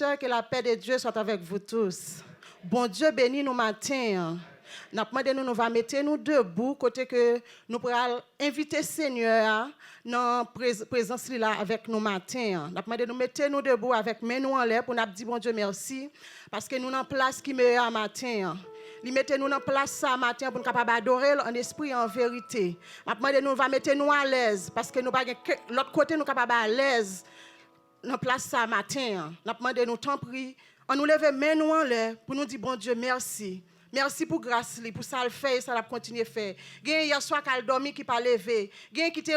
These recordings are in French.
Que la paix de Dieu soit avec vous tous. Bon Dieu bénit nous matin. Nous demandé nous va mettre nous debout côté que nous pourrons inviter Seigneur dans présence là avec nous matin. Nous demandé nous mettre nous debout avec main nous en l'air pour nous dire bon Dieu merci parce que nous en place qui meilleur matin. Li mette nous en place ça matin pour nous capable adorer en esprit et en vérité. Nous demandé nous va mettre nous à l'aise parce que nous pas l'autre côté nous capable à l'aise. Dans place ça matin, nous demandé nous temps pris, on nous lever main nous en l'air pour nous dire bon Dieu merci. Merci pour grâce pour ça le fait et ça l'a continuer faire. Gen hier soir qu'elle dormi qui pas levé. Gen qui était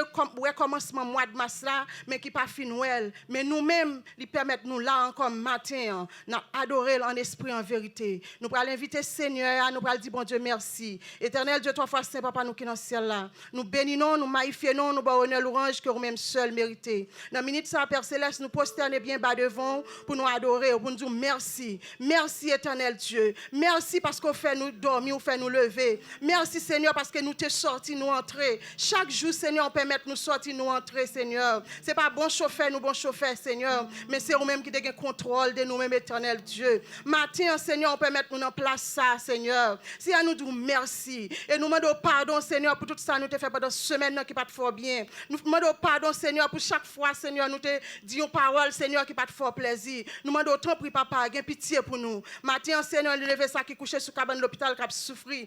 commencement mois de mars là mais qui pas fin Noël. Mais nous-mêmes lui permettre nous là encore matin n'a adorer en esprit en vérité. Nous pour l'inviter Seigneur, nous pour dire bon Dieu merci. Éternel Dieu toi fois saint papa nous qui dans ciel là. Nous bénissons, nous magnifions, nous bon honneur louange que vous-même seul méritez. Dans minute ça Père céleste nous prosterner bien bas devant pour nous adorer, pour nous dire merci. Merci éternel Dieu. Merci parce que fait nous dormir ou fait nous lever. Merci Seigneur parce que nous t'es sorti nous entrer. Chaque jour Seigneur on permet nous sortir nous entrer Seigneur. C'est pas bon chauffeur Seigneur, mais c'est vous même qui avez contrôle de nous-mêmes éternel Dieu. Matin Seigneur on permet nous en place ça Seigneur. Si à nous dire merci et nous demandons pardon Seigneur pour tout ça nous te fait pendant semaine qui pas fort bien. Nous demandons pardon Seigneur pour chaque fois Seigneur nous te disons parole Seigneur qui pas fort plaisir. Nous demandons tant pris papa, gain pitié pour nous. Matin Seigneur lever ça qui couché sur cabane l'hôpital qui a souffert.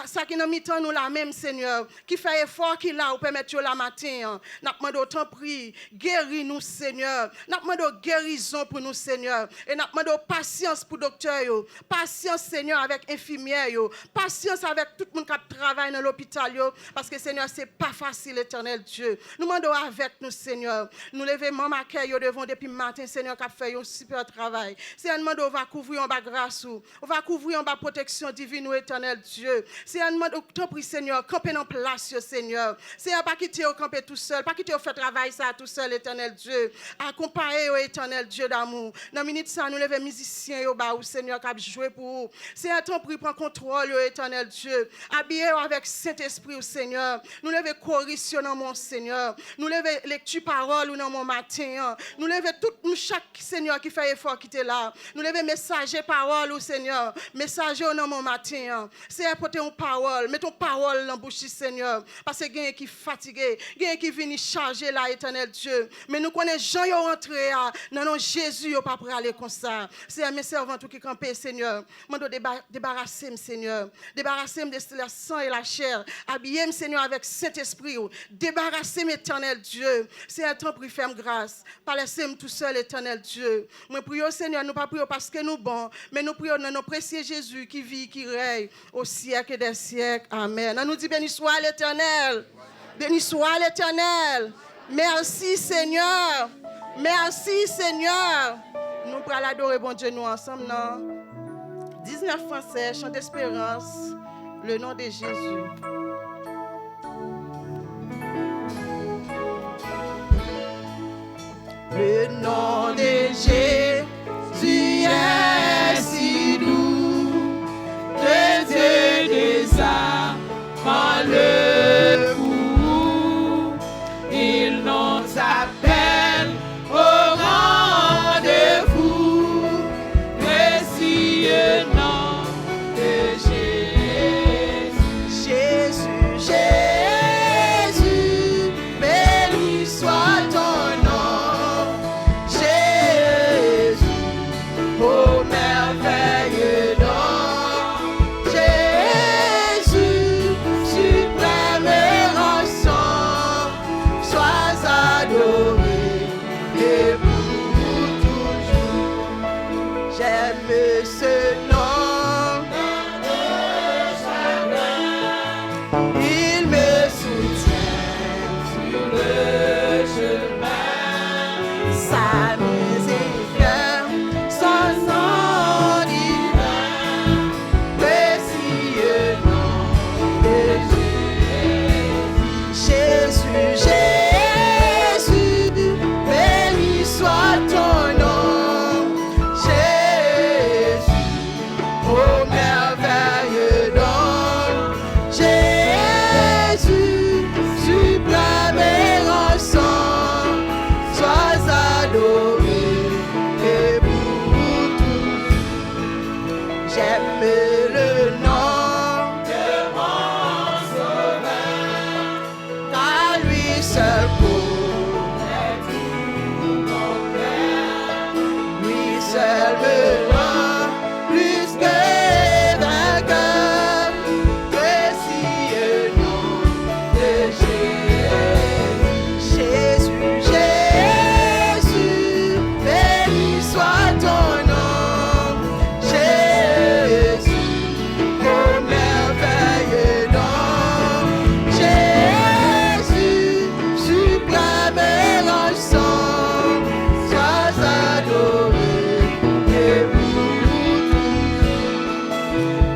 Ça qui nous mi-temps nous la même Seigneur, qui fait effort qui là ou permettre la matin. N'a demandé autant prie, guéris nous Seigneur. N'a demandé guérison pour nous Seigneur et n'a demandé patience pour docteur yo. Patience Seigneur avec infirmière yo. Patience avec tout le monde qui travaille dans l'hôpital yo parce que Seigneur c'est pas facile éternel Dieu. Nous demandons avec nous Seigneur. Nous levons maman accueil yo devant depuis matin Seigneur qui a fait un super travail. C'est un demande on va couvrir en bas grâce ou on va couvrir en bas protection divine ou éternel Dieu. C'est un demande t'en prie Seigneur, camper en place Seigneur. C'est pas quitter au camper tout seul, pas quitter au faire travail ça tout seul éternel Dieu. Accompagner au éternel Dieu d'amour. Dans minute ça nous lever musiciens yo ba ou Seigneur qui a joué pour. C'est un temps pris prend contrôle au éternel Dieu. Habiller avec Saint-Esprit au Seigneur. Nous lever chorus dans mon Seigneur. Nous lever lecture parole ou dans mon matin. Nous lever tout chaque Seigneur qui fait effort qui était là. Nous lever messager parole au Seigneur. Messager dans mon matin. C'est apporter une parole, mettons parole dans bouche Seigneur parce que quelqu'un qui fatigué, quelqu'un qui vient charger là éternel Dieu. Mais nous connaissons Jean yo rentré dans nom Jésus yo pas pour aller comme ça. C'est mes servants tout qui camper Seigneur. Mando débarrasser Seigneur. Débarrasser de la sang et la chair. Habiller Seigneur avec Saint-Esprit. Débarrasser éternel Dieu. C'est un temps pour faire grâce. Pas laisser tout seul éternel Dieu. Moi prions Seigneur, nous pas prions parce que nous bon, mais nous prions dans notre précieux Jésus qui vit qui règne au siècle des siècles. Amen. On nous dit béni soit l'Éternel. Béni soit l'Éternel. Merci Seigneur. Merci Seigneur. Nous pourrons l'adorer bon Dieu nous ensemble non 19 français chant d'espérance le nom de Jésus. Le nom de Jésus est si doux, de Dieu des âmes le fou, il nous appelle au rendez-vous, précieux nom de Jésus. Jésus, Jésus, béni soit ton nom, Jésus, ô merveilleux nom, Jésus, suprême et rançon, sois adoré et pour toujours. J'aime ce nom, il me soutient sur le chemin, sa miséricorde, son nom divin, précieux nom de Jésus. Jésus, béni soit ton nom, Jésus, seul me rend plus que vainqueur. Précieux nom de Jésus, Jésus, béni soit ton nom, Jésus, oh merveilleux nom, Jésus, suprême et ensemble, sois adoré et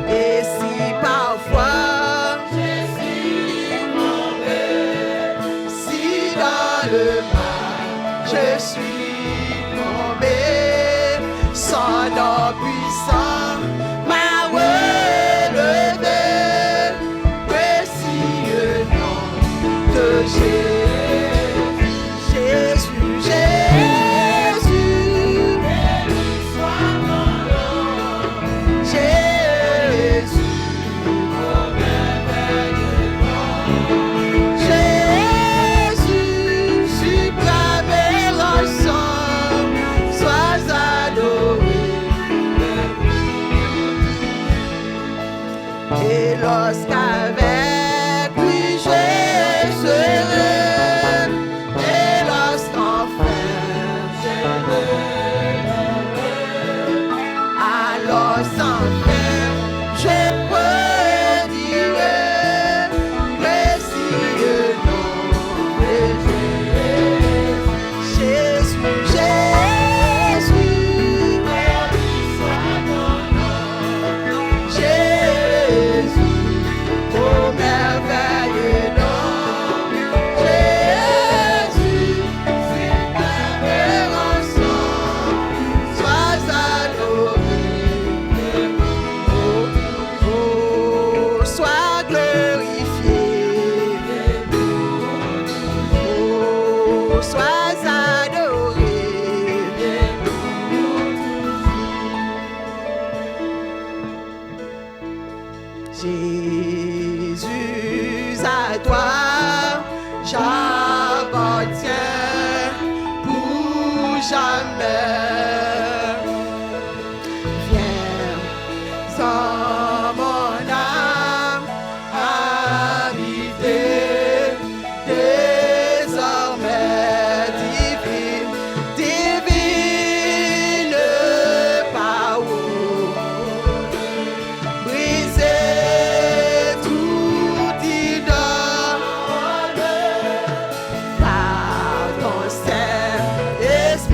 et si parfois je suis tombé, si dans le mal je suis tombé, son nom puissant m'a relevé, précieux nom de Jésus, Jésus, béni soit ton nom, Jésus, oh merveilleux nom, Jésus, suprême et ensemble, sois adoré. Et lorsqu'avec lui je serai, et lorsqu'enfin je le verrai, alors sans fin je redirai, précieux nom de Jésus, Jésus, béni soit ton nom, Jésus, oh merveilleux nom, Jésus, suprême et ensemble, sois adoré, oh, oh, sois glorifié, oh, sois adoré. Jésus, à toi j'appartiens pour jamais. Viens sans mon âme habiter désormais, divine, divine parole, briser tout idole par ton Saint-Esprit,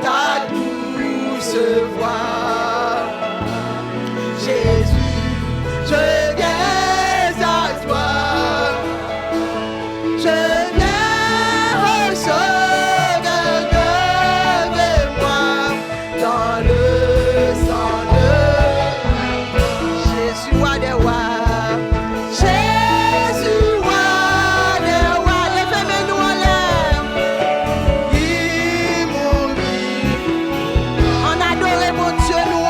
ta douce voix. Jésus, je viens à toi. Je viens au sauveur de moi dans le sang de Jésus, roi des rois. Jésus, roi des rois. Levez-nous en l'air. Il mourit. On adore mon Dieu, nous.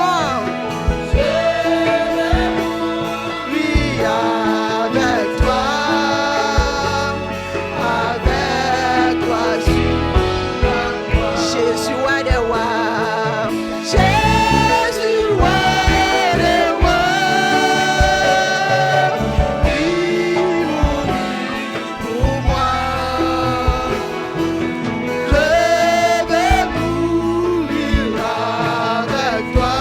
Je vais mourir avec toi. Avec toi sur la croix. Jésus, roi des rois. Jésus, roi des rois. Il mourit pour moi. Je vais mourir avec toi.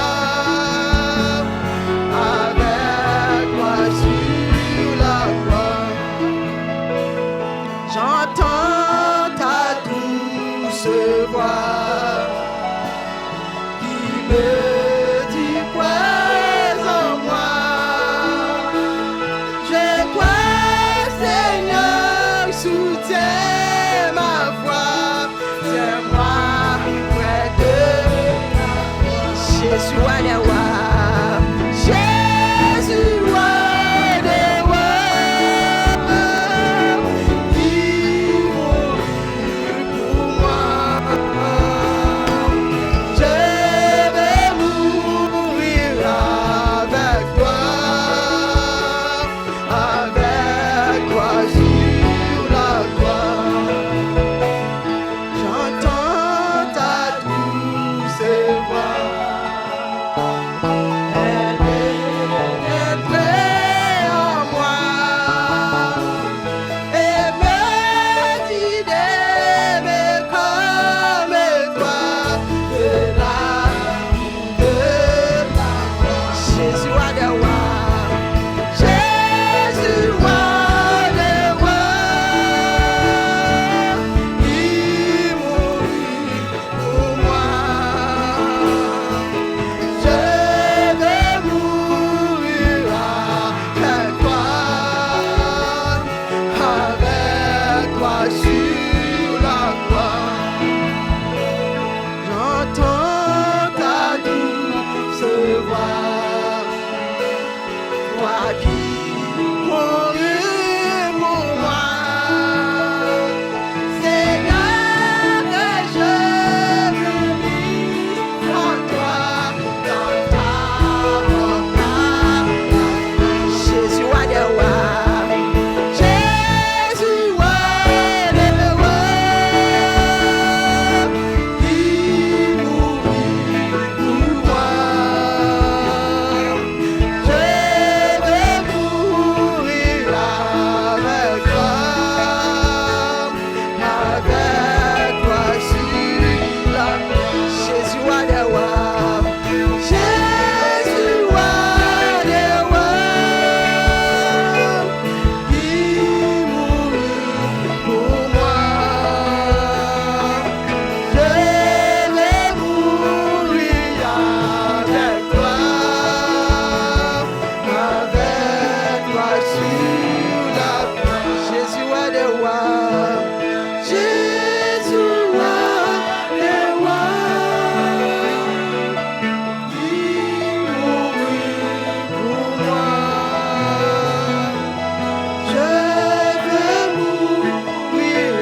Avec toi sur la croix. J'entends ta douce voix qui me dit crois en moi. Je crois, Seigneur, soutiens ma voix. Tiens-moi près de Jésus, roi des rois. Jésus, roi des rois. Il mourit pour moi. Je vais mourir avec toi sur la croix. J'entends ta douce voix. Elle pénètre en moi et me dit d'aimer comme toi de Jésus, roi des rois. Jésus, roi des rois. Il mourit pour moi. Je vais mourir avec toi sur la croix. J'entends ta douce voix, toi qui mourus pour moi. Seigneur, que je me mise en toi dans ta volonté. Jésus, roi des rois. Jésus, roi des rois. Il mourit pour moi. Je vais mourir avec toi sur la Jésus, roi des rois. Jésus, roi des rois. Il mourit pour moi. Je vais mourir avec toi sur la croix. Jésus, roi des rois. Jésus, roi des rois. Il mourit pour moi. Je vais mourir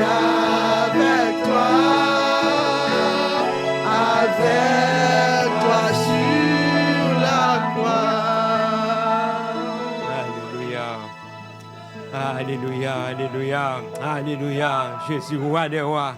avec toi sur la croix. Alléluia. Alléluia, alléluia, alléluia. Jésus, roi des rois.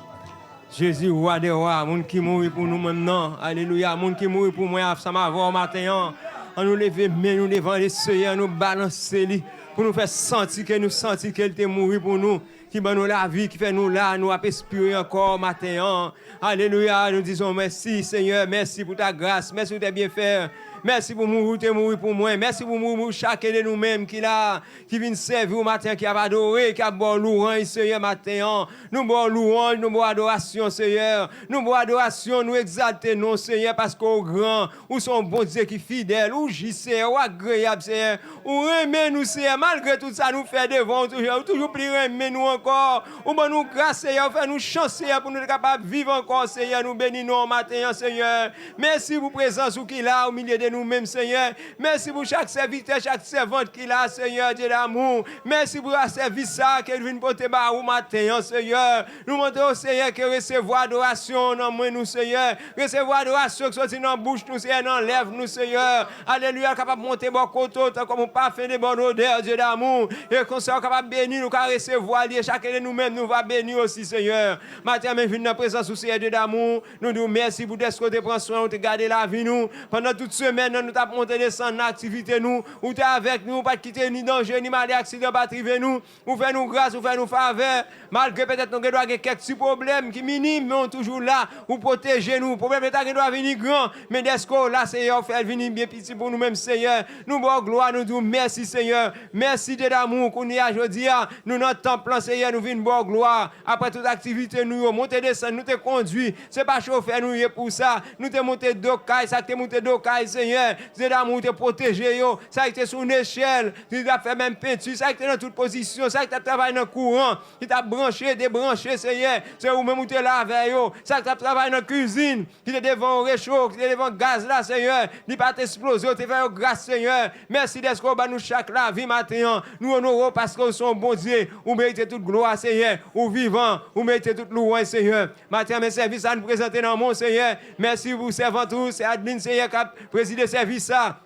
Jésus, roi des rois. Moun qui mourit pour nous maintenant. Alléluia. Moun qui mourit pour moi, ça m'a vu au matin. On nous lever, mais nous devant les seuils, nous balancer pour nous faire sentir qu'elle était mort pour nous. Qui va nous la vie, qui fait nous là, nous respirer encore matin. Alléluia, nous disons merci Seigneur, merci pour ta grâce, merci pour tes bienfaits. Merci pour mourir pour moi. Merci pour mourir chacun de nous-mêmes qui là, qui vient servir au matin, qui a adoré, qui a bon louange, Seigneur, matin. Nous bon louange, nous bon adoration, Seigneur. Nous bon adoration, nous exalter, non, Seigneur, parce qu'au grand, ou son bon Dieu qui est fidèle, ou j'y ou agréable, Seigneur. Ou aimer nous, Seigneur, malgré tout ça, nous fait devant, toujours plus aimer nous encore. Ou bon nous grâce, Seigneur, fait nous chance, Seigneur, pour nous être capables de vivre encore, Seigneur. Nous bénissons au matin, Seigneur. Merci pour présence qui est là au milieu de nous-mêmes, Seigneur. Merci pour chaque serviteur, chaque servante qui est là, Seigneur, Dieu d'amour. Merci pour le service ça qu'elle vient porter au matin, Seigneur. Nous montrons, Seigneur, que recevoir adoration dans nous, Seigneur. Recevoir adoration qui sortit dans la bouche, nous, Seigneur, dans lèvres, nous, Seigneur. Alléluia, capable de monter bon côté, comme un parfum de bonne odeur, Dieu d'amour. Et qu'on soit capable de bénir, nous, car recevoir, chacun de nous-mêmes, nous va bénir aussi, Seigneur. Matin, mais venir dans la présence, Seigneur, Dieu d'amour. Nous nous merci pour ce que tu prends soin, tu gardes la vie, nous. Pendant toute semaine, nous t'avons monté descendre l'activité, nous. Ou tu es avec nous, pas de quitter ni danger, ni mal accident, pas triver nous. Ou faire nous grâce, ou faire nous faveur. Malgré peut-être nous avons quelques petits problèmes qui minimes, mais on toujours là, ou protéger nous. Problème est qu'il doit venir grand, mais dès que là, Seigneur, fait venir bien petit pour nous-mêmes, Seigneur. Nous, bon gloire, nous disons merci, Seigneur. Merci de l'amour qu'on y a aujourd'hui. Nous, notre temple, Seigneur, nous venons bon gloire. Après toute activité, nous monter descendre, nous te conduit. C'est pas chauffeur, nous y est pour ça. Nous te monter d'ocaille, ça te monter d'ocaille, Seigneur. C'est d'amour, te protéger, yo. Ça a été sur une échelle. Tu as fait même peinture, ça a été dans toute position. Ça a été travaillé dans le courant. Tu as branché, débranché, Seigneur. C'est où même où tu es là avec yo. Ça a été travaillé dans la cuisine. Tu es devant le réchaud, tu es devant le gaz là, Seigneur. Tu pas t'exploser, tu fais grâce, Seigneur. Merci d'être qu'on nous chaque la vie matin. Nous honorons parce qu'on sont bon Dieu. Vous méritez toute gloire, Seigneur. Ou vivant, vous méritez toute louange, Seigneur. Matin, mes services à nous présenter dans mon Seigneur. Merci pour servant tous, c'est Admin, Seigneur, qui a présidé le service ça.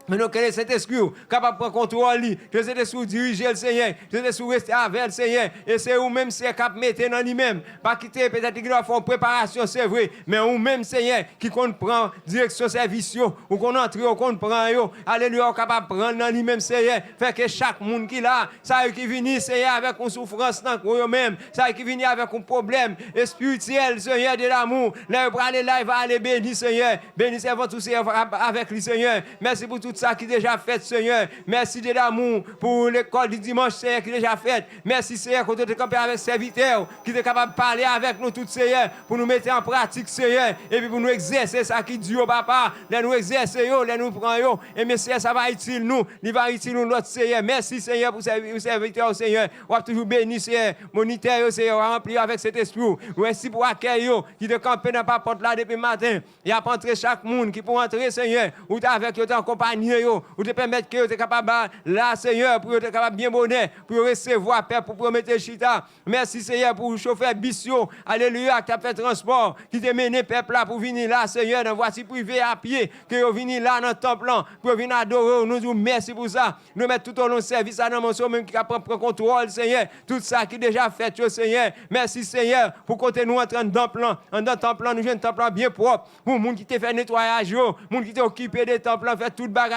Mais nous, quel est cet esprit capable de prendre contrôle, que c'est de sous diriger le Seigneur, que c'est de sous rester avec le Seigneur, et c'est vous-même, c'est cap mettre dans lui-même. Pas quitter, peut-être qu'il doit faire une préparation, c'est vrai, mais vous-même, Seigneur, qui compte prendre direction service, ou qu'on entre, ou qu'on prend, alléluia, capable de prendre dans lui-même, Seigneur, fait que chaque monde qui là, ça qui vient, Seigneur, avec une souffrance dans eux-mêmes, ça qui vient avec un problème spirituel, Seigneur, de l'amour, là, il va aller là, il va aller bénir, Seigneur, bénir servant tout, Seigneur, avec lui, Seigneur. Merci pour tout ça qui est déjà fait, Seigneur. Merci de l'amour pour l'école du dimanche, Seigneur, qui est déjà fait. Merci, Seigneur, quand tu es campé avec serviteurs, qui est capable de parler avec nous tous, Seigneur, pour nous mettre en pratique, Seigneur, et puis pour nous exercer ça qui dit au papa, là nous exercer, là nous prendre, et mais Seigneur, ça va utile nous, il va utile nous, notre Seigneur. Merci, Seigneur, pour serviteurs, Seigneur. On va toujours bénir, Seigneur, moniteur, Seigneur, rempli avec cet esprit. Merci pour accueil, qui te campé dans la porte là depuis le matin. Il y a pas entrer chaque monde qui peut entrer, Seigneur, ou tu avec eux, en compagnie, ou te permettre que tu es capable là, Seigneur, pour être capable bien bonnet, pour recevoir paix, pour promettre chita. Merci, Seigneur, pour le chauffeur Bissio, alléluia, qui a fait transport, qui t'a mené peuple là pour venir là, Seigneur, dans voici privé à pied, qui est venu là dans le temple, pour venir adorer. Nous disons merci pour ça. Nous mettons tout au long de service à notre mention, même qui a pris contrôle, Seigneur, tout ça qui est déjà fait, Seigneur. Merci, Seigneur, pour côté nous entrer dans le temple, dans le temple, nous jouons un temple bien propre, pour le monde qui t'a fait nettoyage, le monde qui t'a occupé des temples, fait tout le bagaille,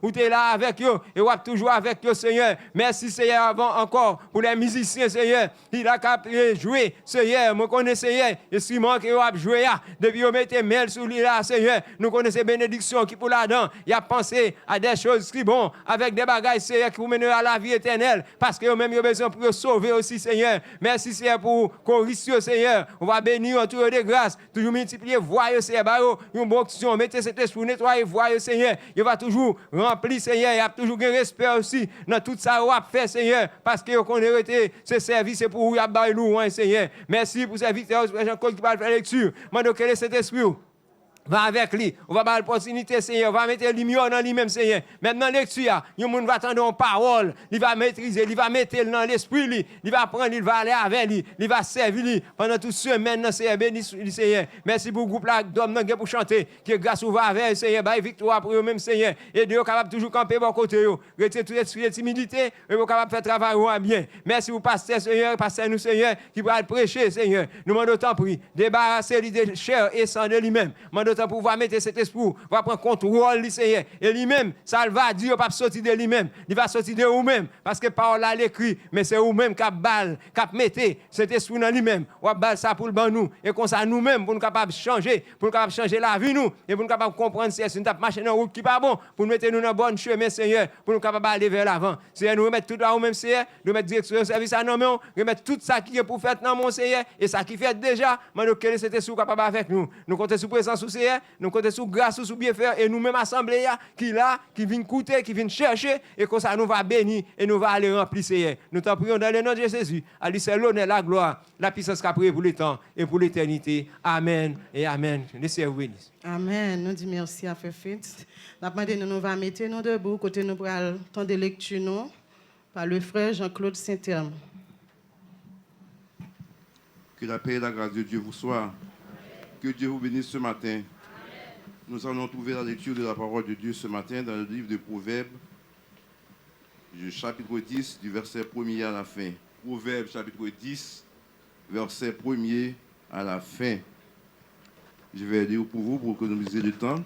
où tu es là avec eux, et on toujours avec eux, Seigneur. Merci, Seigneur, avant encore, pour les musiciens, Seigneur. Il a qu'à jouer, Seigneur. Moi, connais, Seigneur, instrument qui a joué, depuis qu'on mette mail sur lui là, Seigneur. Nous connaissons bénédiction qui pour là-dedans. Il a pensé à des choses qui bon, avec des bagages, Seigneur, qui vous mènent à la vie éternelle, parce que eux-mêmes, ils ont besoin pour sauver aussi, Seigneur. Merci, Seigneur, pour corriger, Seigneur. On va bénir autour de grâce, toujours multiplier, voyez, Seigneur, une bonne action, mettez cet esprit, nettoyer, voyez, Seigneur. Il va toujours rempli, Seigneur, il y a toujours un respect aussi dans tout ça qu'on a fait, Seigneur, parce que qu'on a été ce service pour vous, il y a louange, Seigneur. Merci pour ces victoires, Jean-Claude qui va faire lecture. Maintenant, quel est cet esprit? Va avec lui, on va avoir l'opportunité, Seigneur, on va mettre lumière dans lui-même, Seigneur. Maintenant, lecture, il va attendre une parole, il va maîtriser, il va mettre dans l'esprit, il va prendre, il va aller avec lui, il va servir lui pendant toute semaine, Seigneur, béni, Seigneur. Merci pour le groupe là, d'hommes pour chanter, que grâce ou va avec, Seigneur, bah, victoire pour eux-mêmes, Seigneur. Et Dieu est capable de toujours camper bon côté, retirer tout l'esprit de timidité, et vous capable de faire travail bien. Merci pour pasteur, Seigneur, pasteur nous, Seigneur, qui va prêcher, Seigneur. Nous demandons autant prix, débarrasser l'idée de chair et sang de lui-même. temps pour mettre cet esprit, va prendre contrôle, Seigneur. Et lui-même, ça va dire, pas sortir de lui-même, il va sortir de vous-même, parce que parole là l'écrit, mais c'est vous-même qui balle, qui mettez cet esprit dans lui-même. On balle ça pour le ban nous, et comme ça nous-mêmes, pour nous capables de changer, pour nous capables de changer la vie nous, et pour nous capables de comprendre si nous tapons marcher dans une route qui n'est pas bon, pour nous mettre nous dans le bon chemin, Seigneur, pour nous capables d'aller vers l'avant. Seigneur, nous remettre tout à vous-même, Seigneur, nous mettre direction au service à nous, remettre tout ça qui est pour faire dans mon Seigneur, et ça qui fait déjà, mais nous quel cet esprit capable avec nous. Nous comptons sur présence au Seigneur, nous comptons sur grâce, sur bien faire, et nous-mêmes assemblés qui là, qui viennent coûter, qui viennent chercher, et comme ça nous va bénir, et nous va aller remplir, Seigneur. Nous t'en prions dans le nom de Jésus. À lui c'est l'honneur, la gloire, la puissance qu'a prié pour le temps et pour l'éternité. Amen et amen. Laissez-vous bénir. Amen. Nous disons merci à Frère Fitz. Nous va mettre nous debout, côté nous pour le temps de lecture nous, par le frère Jean-Claude Saint-Terme. Que la paix et la grâce de Dieu vous soient. Que Dieu vous bénisse ce matin. Amen. Nous allons trouver la lecture de la parole de Dieu ce matin dans le livre de Proverbes, du chapitre 10, du verset 1er à la fin. Proverbes, chapitre 10, verset 1er à la fin. Je vais lire pour vous pour économiser le temps.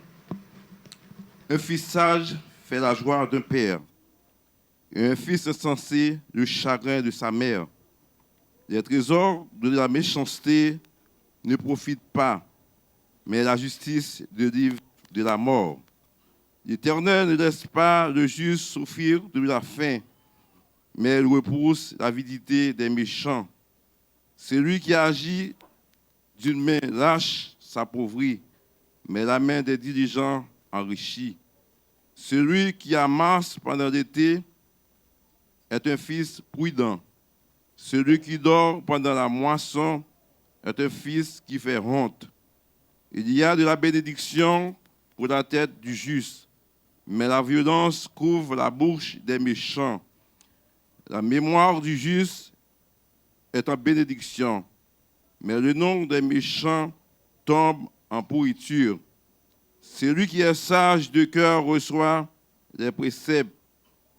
Un fils sage fait la joie d'un père, et un fils insensé le chagrin de sa mère. Les trésors de la méchanceté ne profitent pas, mais la justice délivre de la mort. L'Éternel ne laisse pas le juste souffrir de la faim, mais elle repousse l'avidité des méchants. Celui qui agit d'une main lâche s'appauvrit, mais la main des diligents enrichit. Celui qui amasse pendant l'été est un fils prudent. Celui qui dort pendant la moisson est un fils qui fait honte. Il y a de la bénédiction pour la tête du juste, mais la violence couvre la bouche des méchants. La mémoire du juste est en bénédiction, mais le nom des méchants tombe en pourriture. Celui qui est sage de cœur reçoit les préceptes,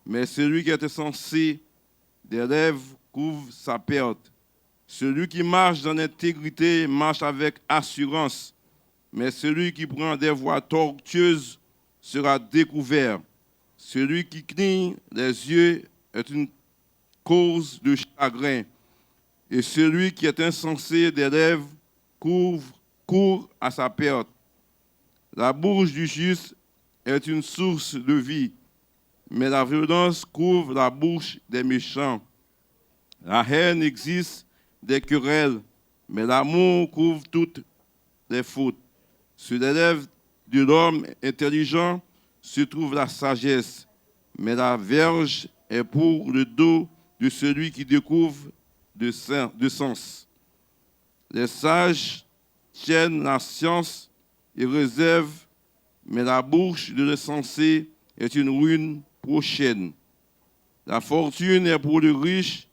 mais celui qui est insensé des lèvres couvre sa perte. Celui qui marche dans l'intégrité marche avec assurance, mais celui qui prend des voies tortueuses sera découvert. Celui qui cligne les yeux est une cause de chagrin, et celui qui est insensé des lèvres court à sa perte. La bouche du juste est une source de vie, mais la violence couvre la bouche des méchants. La haine existe des querelles, mais l'amour couvre toutes les fautes. Sur les lèvres de l'homme intelligent se trouve la sagesse, mais la verge est pour le dos de celui qui découvre de sens. Les sages tiennent la science et réservent, mais la bouche de l'insensé est une ruine prochaine. La fortune est pour le riche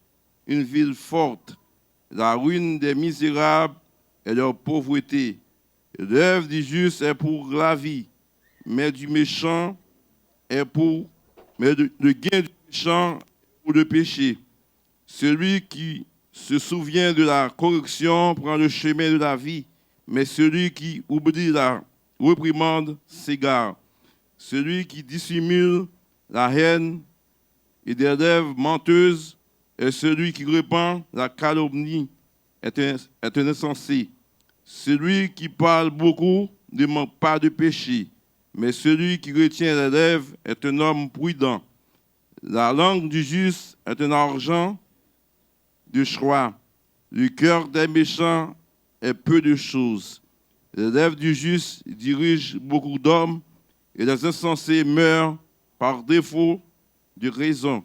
une ville forte. La ruine des misérables est leur pauvreté. L'œuvre du juste est pour la vie, mais du méchant est pour le gain du méchant est pour le péché. Celui qui se souvient de la correction prend le chemin de la vie, mais celui qui oublie la réprimande s'égare. Celui qui dissimule la haine et des lèvres menteuses et celui qui répand la calomnie est un insensé. Celui qui parle beaucoup ne manque pas de péché, mais celui qui retient les lèvres est un homme prudent. La langue du juste est un argent de choix. Le cœur des méchants est peu de choses. Les lèvres du juste dirigent beaucoup d'hommes et les insensés meurent par défaut de raison.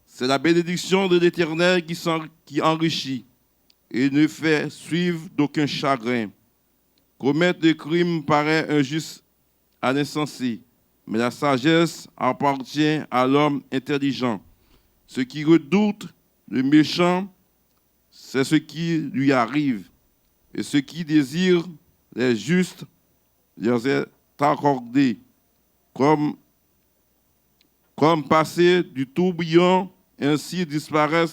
C'est la bénédiction de l'Éternel qui enrichit et ne fait suivre d'aucun chagrin. Commettre des crimes paraît injuste à l'insensé, mais la sagesse appartient à l'homme intelligent. Ce qui redoute le méchant, c'est ce qui lui arrive, et ce qui désire les justes leur est accordé. Comme passer du tourbillon, ainsi disparaît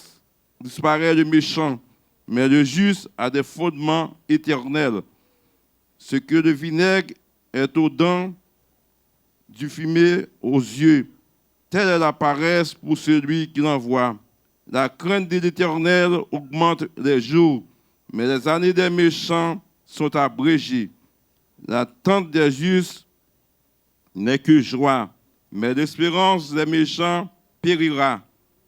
le méchant, mais le juste a des fondements éternels. Ce que le vinaigre est aux dents, du fumier aux yeux, telle est la paresse pour celui qui l'envoie. La crainte de l'Éternel augmente les jours, mais les années des méchants sont abrégées. L'attente des justes n'est que joie, mais l'espérance des méchants périra.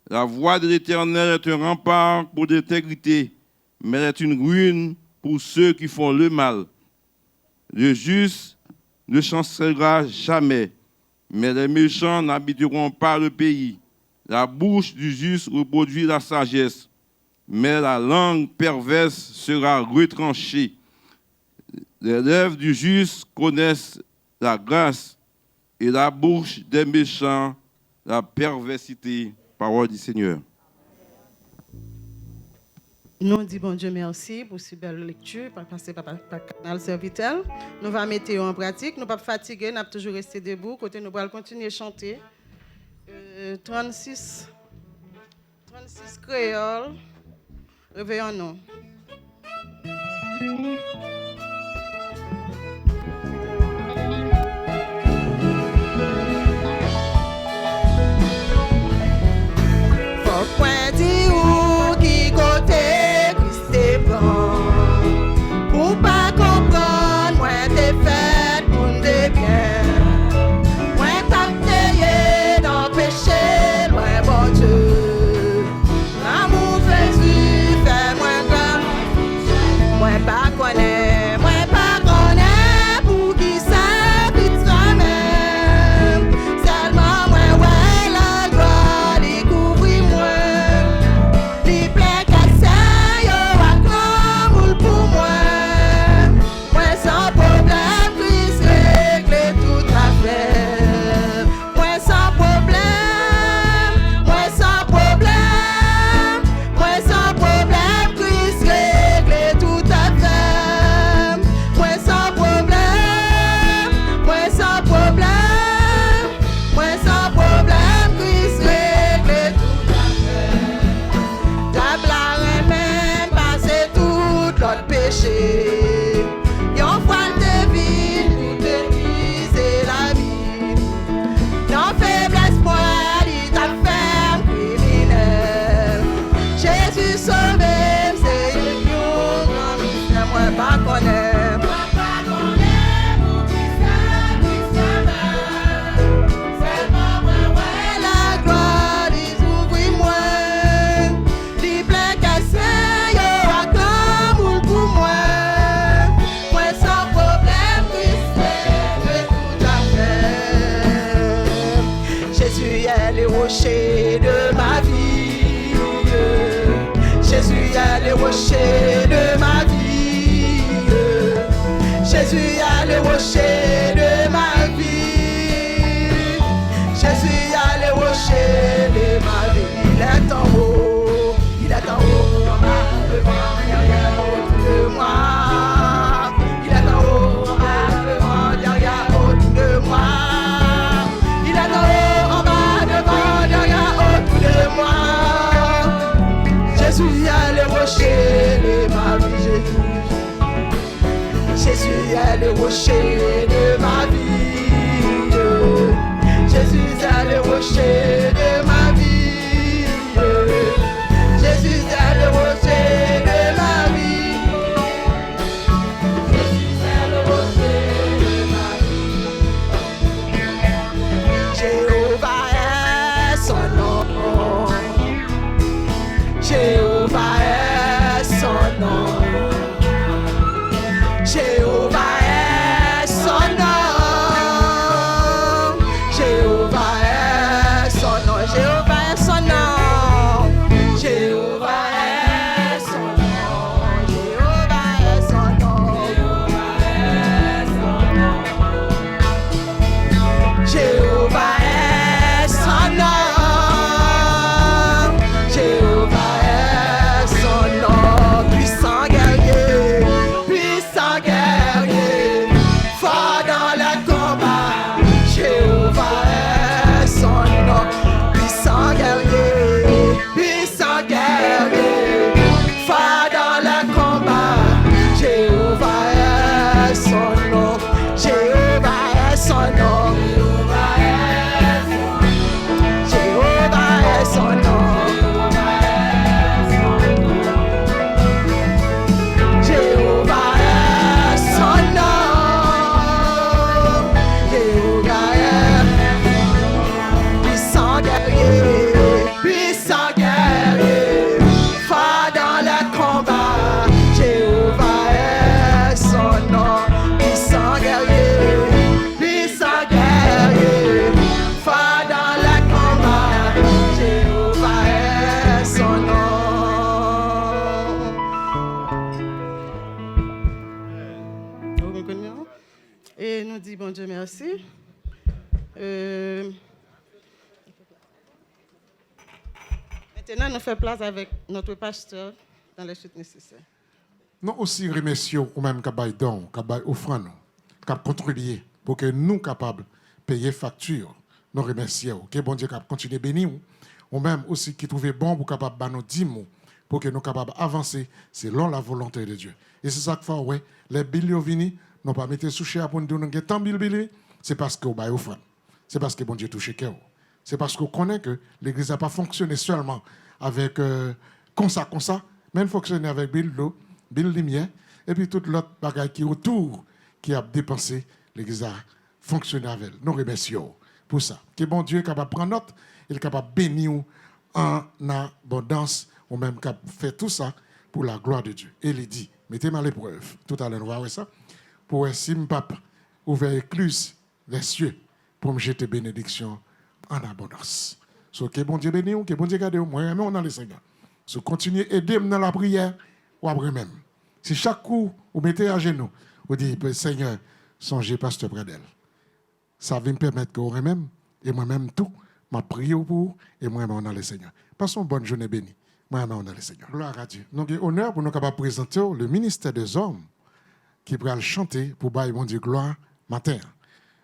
La voie de l'Éternel est un rempart pour l'intégrité, mais elle est une ruine pour ceux qui font le mal. Le juste ne chancellera jamais, mais les méchants n'habiteront pas le pays. La bouche du juste reproduit la sagesse, mais la langue perverse sera retranchée. Les lèvres du juste connaissent la grâce, et la bouche des méchants la perversité. Parole du Seigneur. Nous disons bon Dieu merci pour cette belle lecture, par passer par canal serviteur. Nous allons mettre en pratique, nous ne sommes pas fatigués, nous allons toujours rester debout, côté nous allons continuer à chanter. 36 créoles, réveillons-nous. rocher de ma vie. Jésus a le rocher de ma vie. Jésus a le rocher de ma vie. Il est en haut, il est en haut, en bas, devant, derrière, autour de moi. Il est en haut, en bas, devant, derrière, autour de moi. Il est en haut, en bas, devant, derrière, autour de moi. Jésus a le rocher de ma vie. Jésus est le rocher de ma vie. Jésus est le rocher de ma vie. Jésus est le rocher de ma vie. Jésus est le rocher de ma vie. Jéhovah est son nom. Jéhovah est son nom. Jéhovah est son nom. Jéhovah est son Et nous disons, bon Dieu, merci. Maintenant, nous faisons place avec notre pasteur dans les chutes nécessaires. Nous aussi remercions ou même qu'à don, qu'à offrande, qu'à contribuer pour que nous capables de payer facture. Nous remercions. Que bon Dieu cap continuer bénir ou même aussi qui trouve bon pour capable de nous dire pour que nous capables d'avancer selon la volonté de Dieu. Et c'est ça que fait ouais, les billes viennent, nous pas mettre sous cher pour nous dire nous tant billes, c'est parce que bail offrande. C'est parce que bon Dieu touche cœur. C'est parce qu'on connaît que l'église n'a pas fonctionné seulement avec comme ça, mais elle fonctionne avec Bill d'eau, Bill lumière, et puis toute l'autre bagaille qui est autour, qui a dépensé, l'église a fonctionné avec elle. Nous remercions pour ça. Que bon Dieu est capable de prendre note, il est capable de bénir en abondance, ou même capable de faire tout ça pour la gloire de Dieu. Et il dit, mettez-moi à l'épreuve, tout à l'heure, on va voir ça, pour si mon pape ouvert l'écluse des cieux, pour me jeter bénédiction en abondance. So, que bon Dieu bénisse, que bon Dieu garde, moi-même, on a le Seigneur. So, continuez à aider dans la prière, ou après même. Si chaque coup, vous mettez à genoux, vous dites, Seigneur, songez pasteur près d'elle. Ça va me permettre que vous-même, et moi-même tout, ma prière pour, et moi-même, on a le Seigneur. Passons une bonne journée bénie. Moi-même, on a le Seigneur. Gloire à Dieu. Donc, honneur pour nous capables de présenter le ministère des hommes qui pourra le chanter pour bailler mon Dieu gloire matin.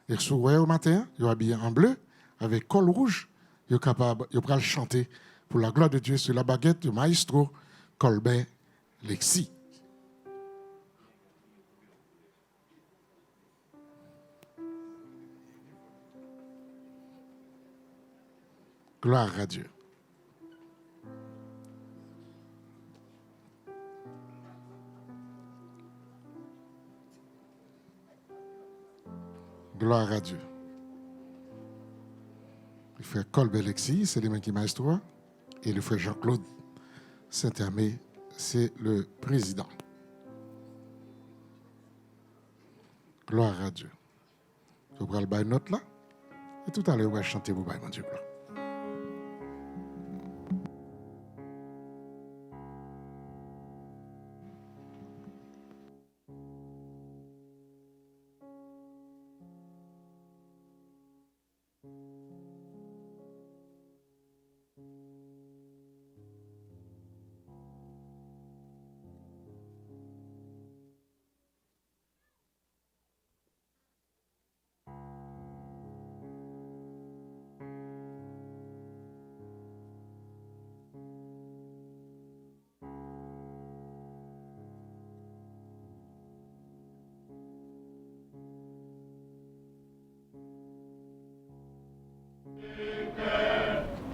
Et sur au matin, il est habillé en bleu, avec col rouge, il est capable, il pourra le chanter pour la gloire de Dieu sur la baguette du maestro Colbert Lexi. Gloire à Dieu. Gloire à Dieu. Le frère Colbert Lexi, c'est le même qui est maestro. Et le frère Jean-Claude Saint-Hermé, c'est le président. Gloire à Dieu. Vous prenez le bail note là. Et tout à l'heure, vous allez chanter pour bail, mon Dieu. Gloire.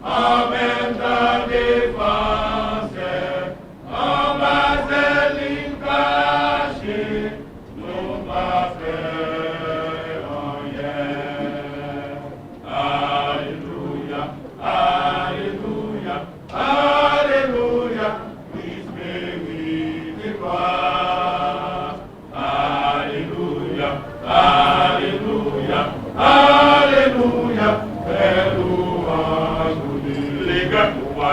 Amen, ta défense, en bas de l'incaché, nous pas fait rien. Alléluia, Alléluia, Alléluia, Christ mérite gloire. Alléluia, Alléluia, Alléluia,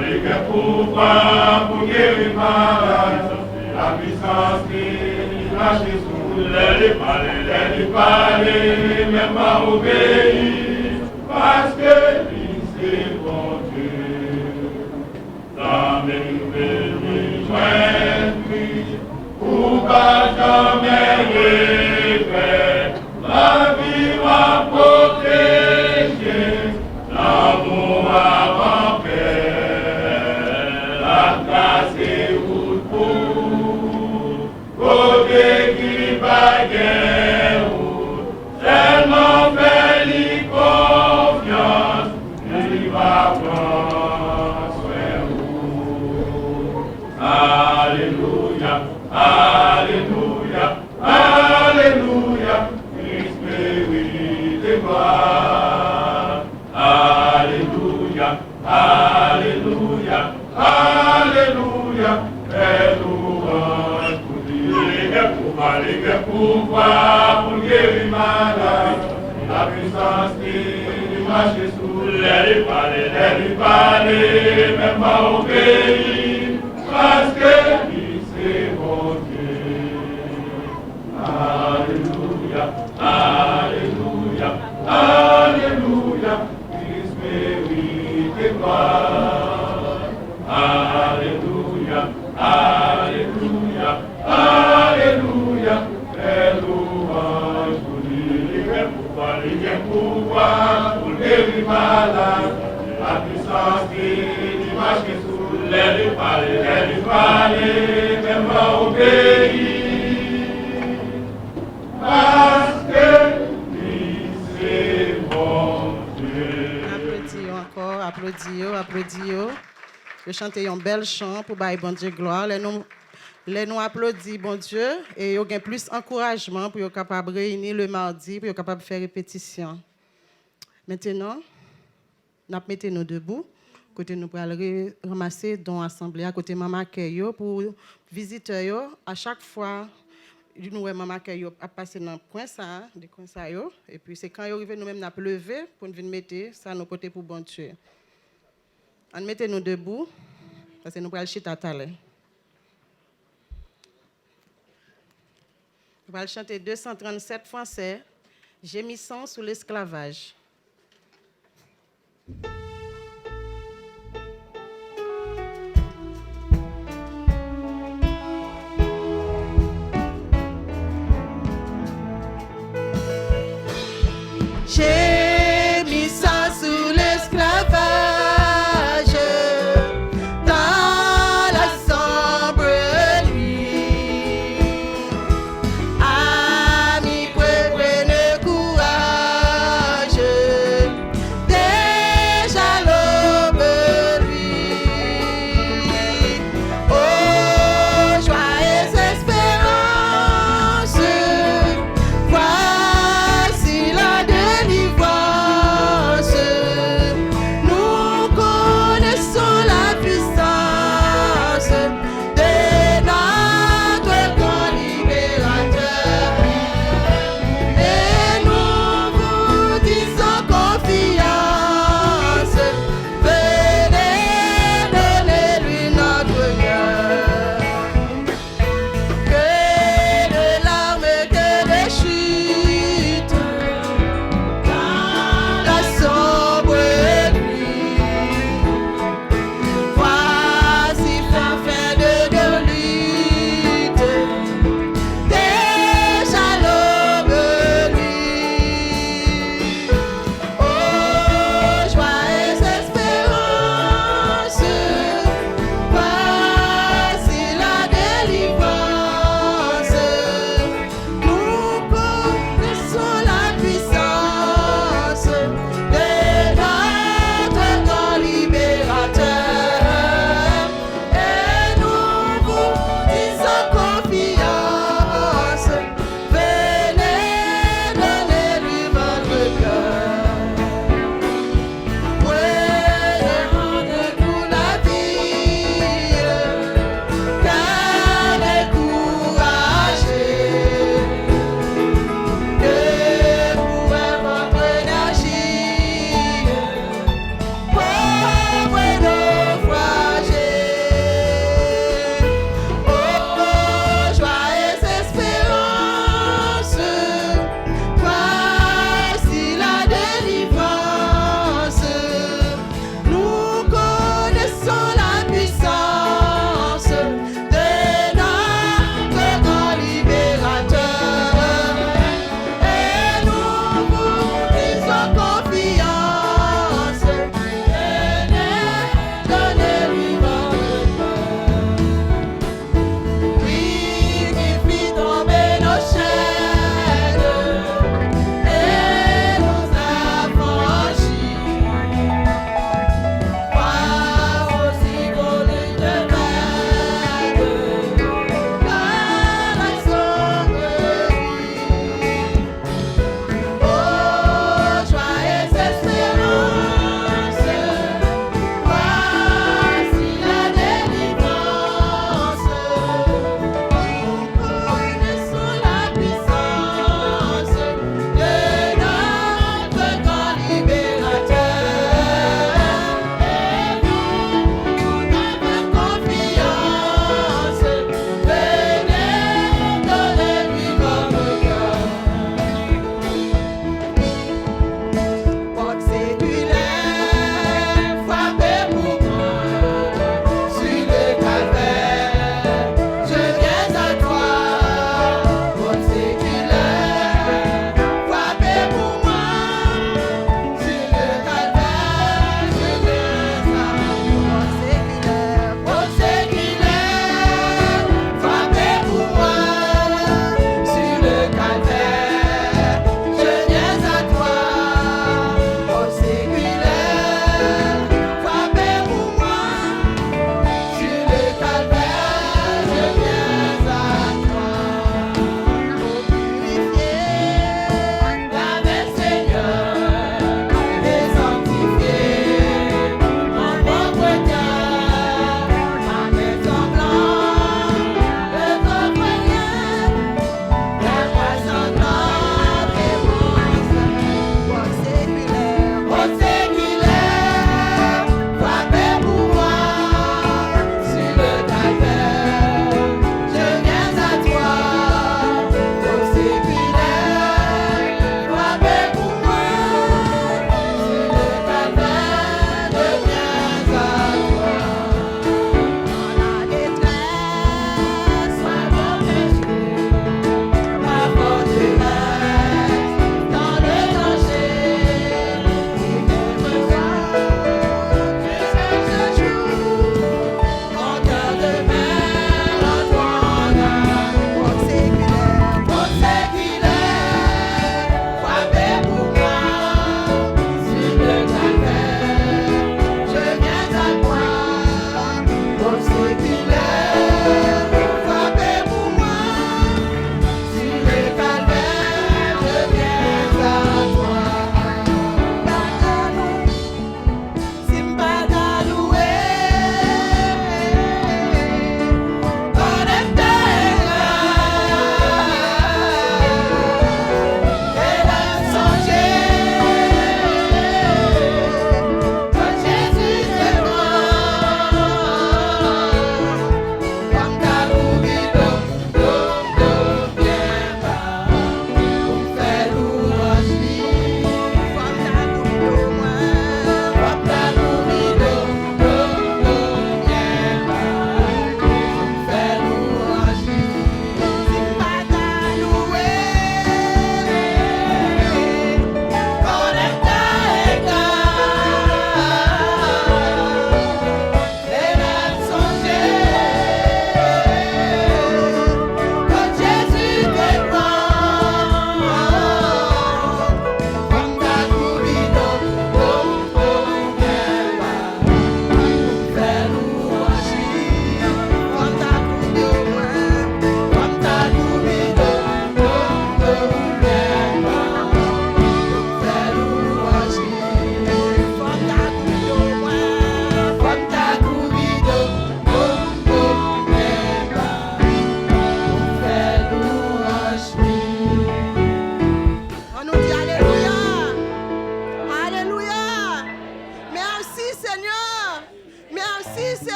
les gars pour guérir malade, la puissance qui l'a Jésus, les parler, même pas obéir, parce que c'est bon Dieu. La même nous joindre, pour pas jamais regret, la vie va protéger, l'amour va côté qui baguette, seulement fais-lui confiance, il va prendre soin de vous. Alléluia, Alléluia, Alléluia, Christ mérite gloire. Alléluia, Alléluia, Alléluia, et louange pour Dieu, pour voir, pour guérir malade, la puissance qui marche sous les parler, même pas obéir, parce que lui c'est mon Dieu. Alléluia, Alléluia, Alléluia, Christ mérite gloire. Alléluia, Alléluia, Alléluia, les louanges pour lui, les pouvoir pour les malades, la puissance qui marche sous les palais, même va obéir, parce que lui c'est bon Dieu. Applaudissons encore, applaudissons. Je chante un bel chant pour bailler bon Dieu gloire. Les nous applaudissons bon Dieu et il y a plus d'encouragement pour être capable de réunir le mardi, pour être capable de faire répétition. Maintenant, nous mettons nous debout. Côté nous pour aller ramasser dans l'assemblée à côté maman accueil pour visiteurs à chaque fois nous maman accueil a passé dans coin ça des coins ça et puis c'est quand ils arrivent nous même n'a lever pour venir mettre ça nos côtés pour bon Dieu. On mettez nous debout parce que nous pour aller chita talé. On va chanter 237 français gémissant sous l'esclavage. Gémissant sous l'esclavage, dans la sombre nuit. Amis, prenez courage, déjà l'aube luit. Oh, joyeuse espérance, voici la délivrance.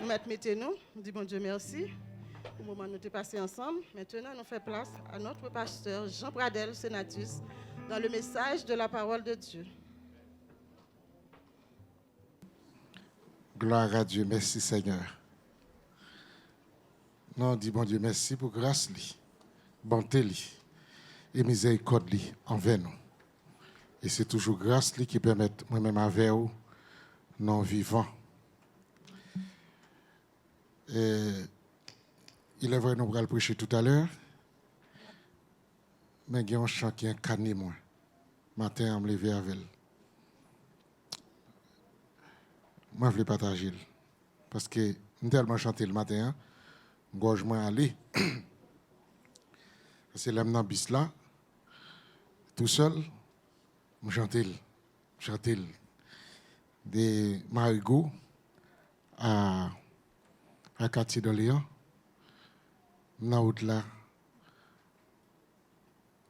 Mettez-nous, nous disons bon Dieu merci. Au moment où nous sommes passés ensemble, maintenant nous faisons place à notre pasteur Jean Pradel Senatus dans le message de la parole de Dieu. Gloire à Dieu, merci Seigneur. Non, dis bon Dieu, merci pour grâce, bonté et miséricorde envers nous. Et c'est toujours grâce qui permet moi-même avec vous, non vivants. Et il est vrai, nous allons prêcher tout à l'heure, mais il y a un chant qui est incarné, moi. Matin, je me lever avec elle. Moi, je voulais partager. Parce que je tellement chanté le matin, je vais aller. C'est l'âme dans bis là, tout seul, je chantais. De Marigot à quartier d'Orléans, dans route là,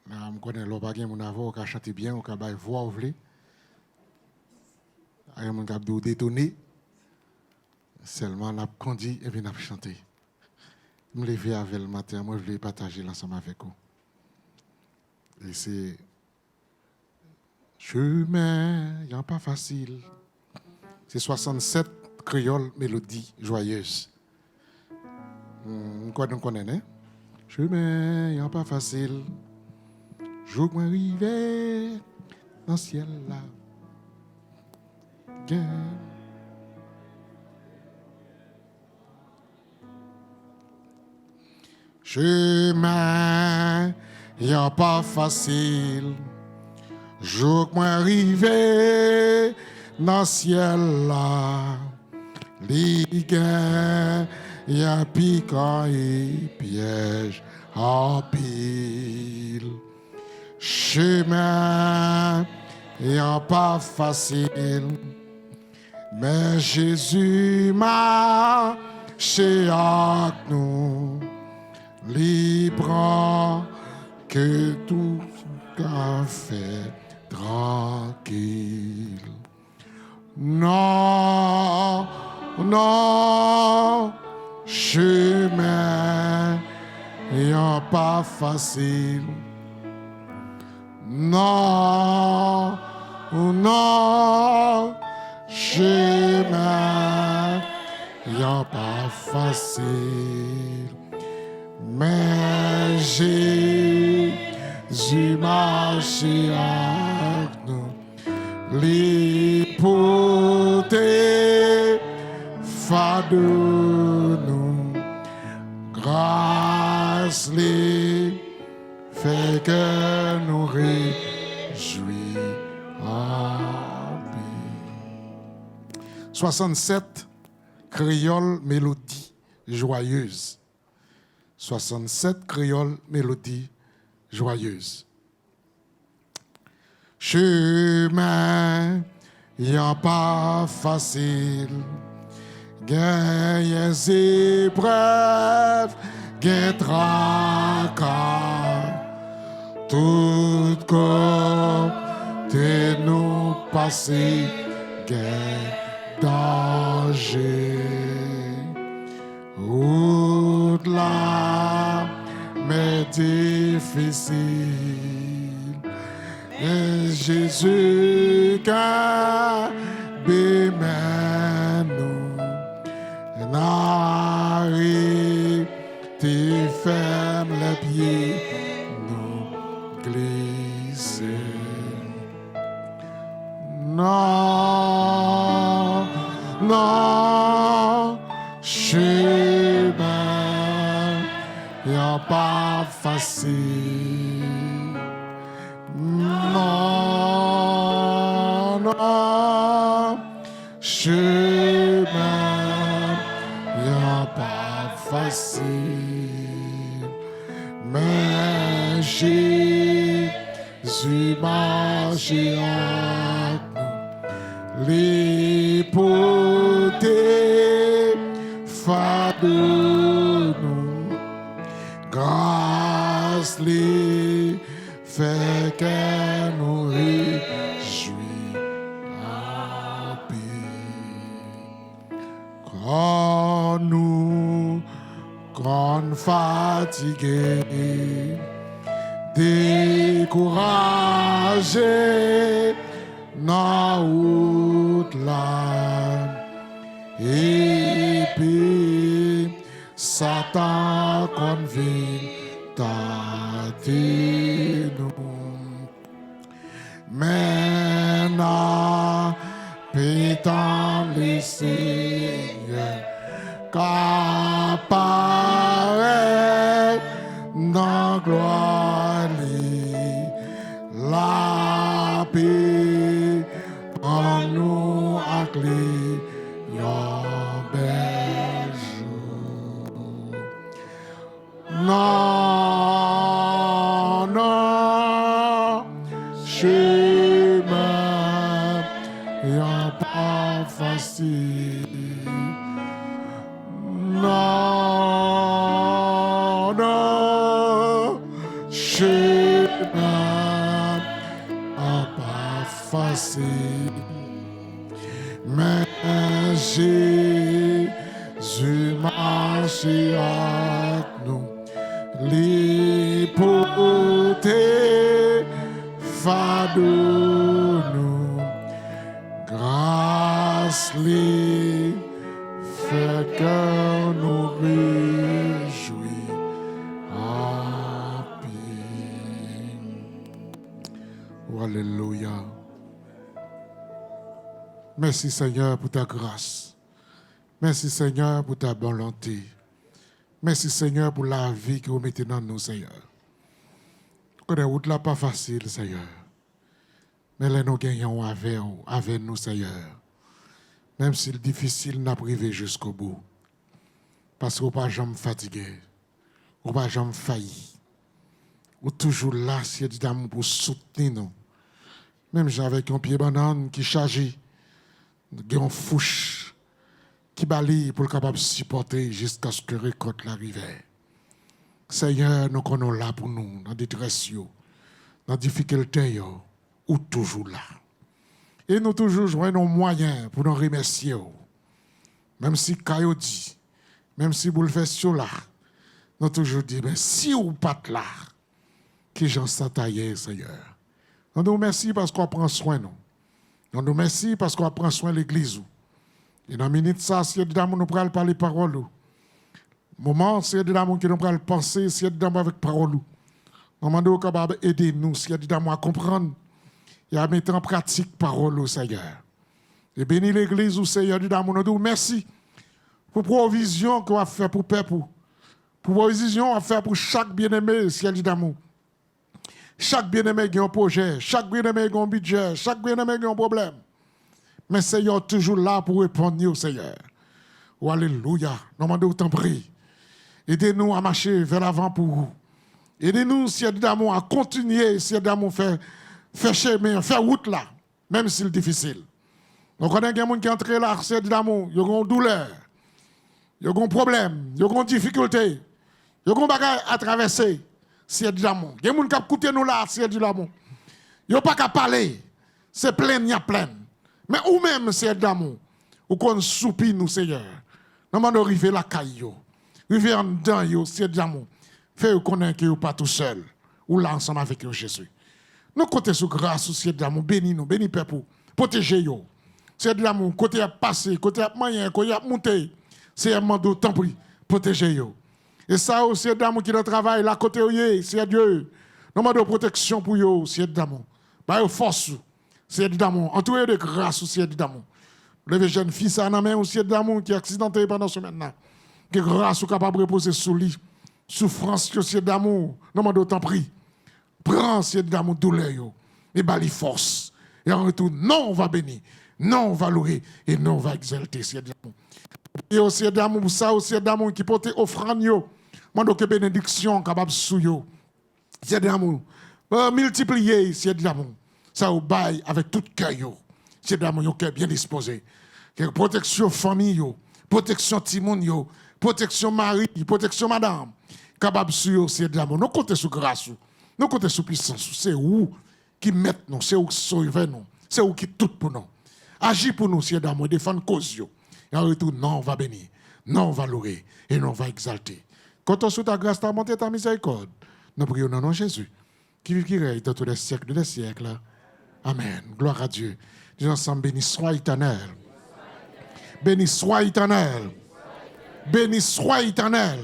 je connais l'opagien, mon avocat, qui a chanté bien, qui a voix ou vle. Il y a mon cap de détonner. Seulement, on a conduit et puis on a chanté. Je me levais avec le matin, moi je voulais partager l'ensemble avec vous. Et c'est chemin, il n'y a pas facile. C'est 67 créoles mélodies joyeuses. Quoi nous connaissons? Chemin, il n'y a pas facile. Jour que arrivé dans le ciel là. Chemin, il n'y a pas facile. Jour que moi arrivé dans le ciel là, il y a piquant et piège en pile. Chemin, il n'y a pas facile. Mais Jésus m'a chez nous. Libre que tout a fait tranquille. Non, non, chemin n'est pas facile. Non, non, chemin n'est pas facile. Mais Jésus marche avec nous, l'hypothèque fade nous, grâce les fait que nous réjouis en paix. 67 créoles mélodies joyeuses. 67 créoles mélodies joyeuses. Chemin, y a pas facile. Gagne épreuves, gagne tracas. Tout côté nous passer, gagne danger. Route là, mais difficile. Et Jésus qui bémet nous, n'arrive, t'y ferme les pieds, nous glisser. Non, non, chemin, y'a pas facile. Non, non, chemin, y'a pas facile. Mais Jésus marche avec nous, l'hypothèque fade nous, grâce les fait que nous réjouis en paix. on fatigué, découragé, na route là. Et puis, Satan convainc nous. Maintenant, pétant les seigneurs, qu'apparaît dans gloire la paix en nous à clé yon bel jour. Non, non, chemin yon pas facile. Non, non, chemin pas facile. Mais Jésus marche avec nous, l'hypothèque fado nous, grâce lui fait que nous réjouis en paix. Oh, alléluia. Merci Seigneur pour ta grâce. Merci Seigneur pour ta volonté. Merci Seigneur pour la vie que vous mettez dans nous, Seigneur. La route là pas facile, Seigneur. Mais là nous gagnons avec nous, Seigneur. Même si c'est difficile, nous privé jusqu'au bout. Parce qu'on pas jamais fatigué. On pas jamais failli. On toujours là, Seigneur d'amour pour soutenir nous. Même avec un pied banane qui chargé. Une fouche qui balaye pour le capable de supporter jusqu'à ce que la récolte l'arrive. Seigneur, nous sommes là pour nous, dans la détresse, dans la difficulté, ou toujours là. Et nous toujours jouons nos moyens pour nous remercier. Même si Kayo dit, même si vous le faites sur là, nous toujours dit, mais si vous pas là, que j'en s'attaille, Seigneur. Nous nous remercions parce qu'on prend soin de nous. Nous nous remercions parce qu'on prend soin de l'Église. Et dans la minute, ça, si d'amour nous prenons par les paroles. Moment, si d'amour qui nous prenons penser, si d'amour avec paroles. Nous demandons capable d'aider nous, si d'amour à comprendre et à mettre en pratique paroles, Seigneur. Et bénis l'Église, Seigneur d'amour. Nous disons merci pour la provision qu'on a fait pour le peuple. Pour la provision qu'on a fait pour chaque bien-aimé, ciel d'amour. Chaque bien-aimé a un projet, chaque bien-aimé a un budget, chaque bien-aimé a un problème. Mais Seigneur, toujours là pour répondre, Seigneur. Oh, alléluia. Nous demandons autant prier. Aidez-nous à marcher vers l'avant pour vous. Aidez-nous, Seigneur d'amour, à continuer, Seigneur d'amour, faire chemin, faire route là, même si c'est difficile. Nous connaissons des gens qui entrent là, Seigneur d'amour, ils ont une douleur, ils ont un problème, ils ont une difficulté, ils ont un bagage à traverser. Seigneur d'amour. Il y a des gens qui écoutent nous là, Seigneur d'amour. Ils n'ont pas qu'à parler. C'est plein, il y a plein. Mais ou même, Seigneur d'amour, ou qu'on soupire nous, Seigneur. Nous demandons d'arriver la caille. Arriver en dedans, Seigneur d'amour. Faites connaître que vous pas tout seul. Ou là ensemble avec vous, Jésus. Nous comptons sur grâce, Seigneur d'amour. Bénis nous, bénis peuple. Protégez-nous. Seigneur d'amour, côté à passer, côté à moyen, côté à monter. Seigneur demandons, tant pis, protégez-nous. Et ça aussi, c'est d'amour qui le travail, là côté c'est Dieu. Nous demandons protection pour eux, c'est d'amour. Bah, force, c'est d'amour. Entouré de grâce, c'est d'amour. Le jeune fils à la main, c'est d'amour qui est accidenté pendant ce maintenant. Que grâce ou capable de reposer sous lui. Souffrance, c'est d'amour. Nous demandons tant pis. Prends, c'est d'amour, douleur, et bali force. Et en retour, non, on va bénir. Non, on va louer. Et non, on va exalter, c'est d'amour. Et aussi d'amour, ça aussi d'amour qui porte offrande yo. Mando que bénédiction capable sou yo. C'est d'amour. Multiplier, c'est d'amour. Ça au bail avec tout cœur yo. C'est d'amour yo cœur bien disposé. Protection famille yo, protection timon yo, protection mari, protection madame. Capable sou yo, c'est d'amour. Nous comptons sur grâce. Nous comptons sur puissance. C'est où qui met nous, c'est où qui sauve nous, c'est où qui tout pour nous. Agis pour nous, c'est d'amour, défendre cause yo. Et en retour, non, on va bénir, non, on va louer, et non, on va exalter. Quand on sous ta grâce, ta montée, ta miséricorde. Nous prions dans le nom de Jésus, qui vit, qui règne dans tous les siècles des siècles. Amen. Gloire à Dieu. Disons ensemble, béni soit éternel. Béni soit éternel. Béni soit éternel.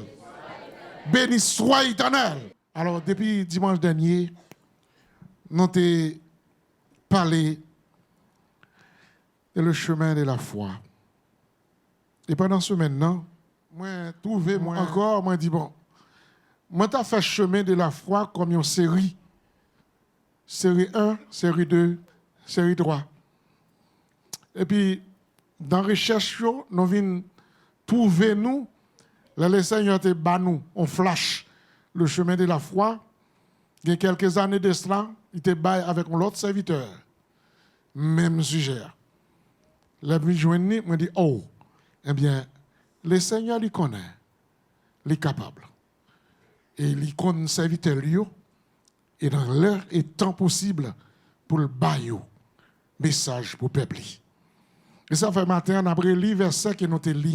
Béni soit éternel. Alors, depuis dimanche dernier, nous avons parlé de le chemin de la foi. Et pendant ce maintenant, moi, trouvé, moi encore, moi dit bon, moi t'ai fait chemin de la foi comme une série. Série 1, série 2, série 3. Et puis, dans la recherche, nous venons trouver nous, le Seigneur te bat nous, on flash le chemin de la foi. Il y a quelques années de cela, il te bat avec l'autre serviteur. Même sujet. La vie joignée, me dit, oh, eh bien, le Seigneur lui connaît, il est capable. Et il connaît serviteur lui, et dans l'heure et temps possible, pour le bailler message pour le peuple. Et ça fait matin, après le verset que nous avons lu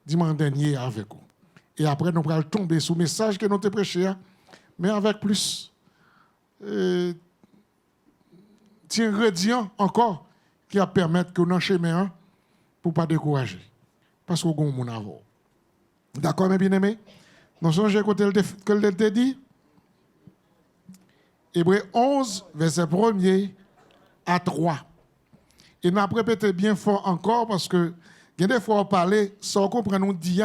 dimanche dernier avec vous. Et après, nous allons tomber sur le message que nous avons prêché, mais avec plus d'ingrédients encore qui va permettre que nous chemin pour ne pas décourager. Parce qu'on a mon avant. D'accord, mes bien-aimés? Nous sommes écouté que le te dit. Hébreux 11, verset 1er à 3. Et nous avons répété bien fort encore parce que il y a des fois on parle, sans comprendre nous dit,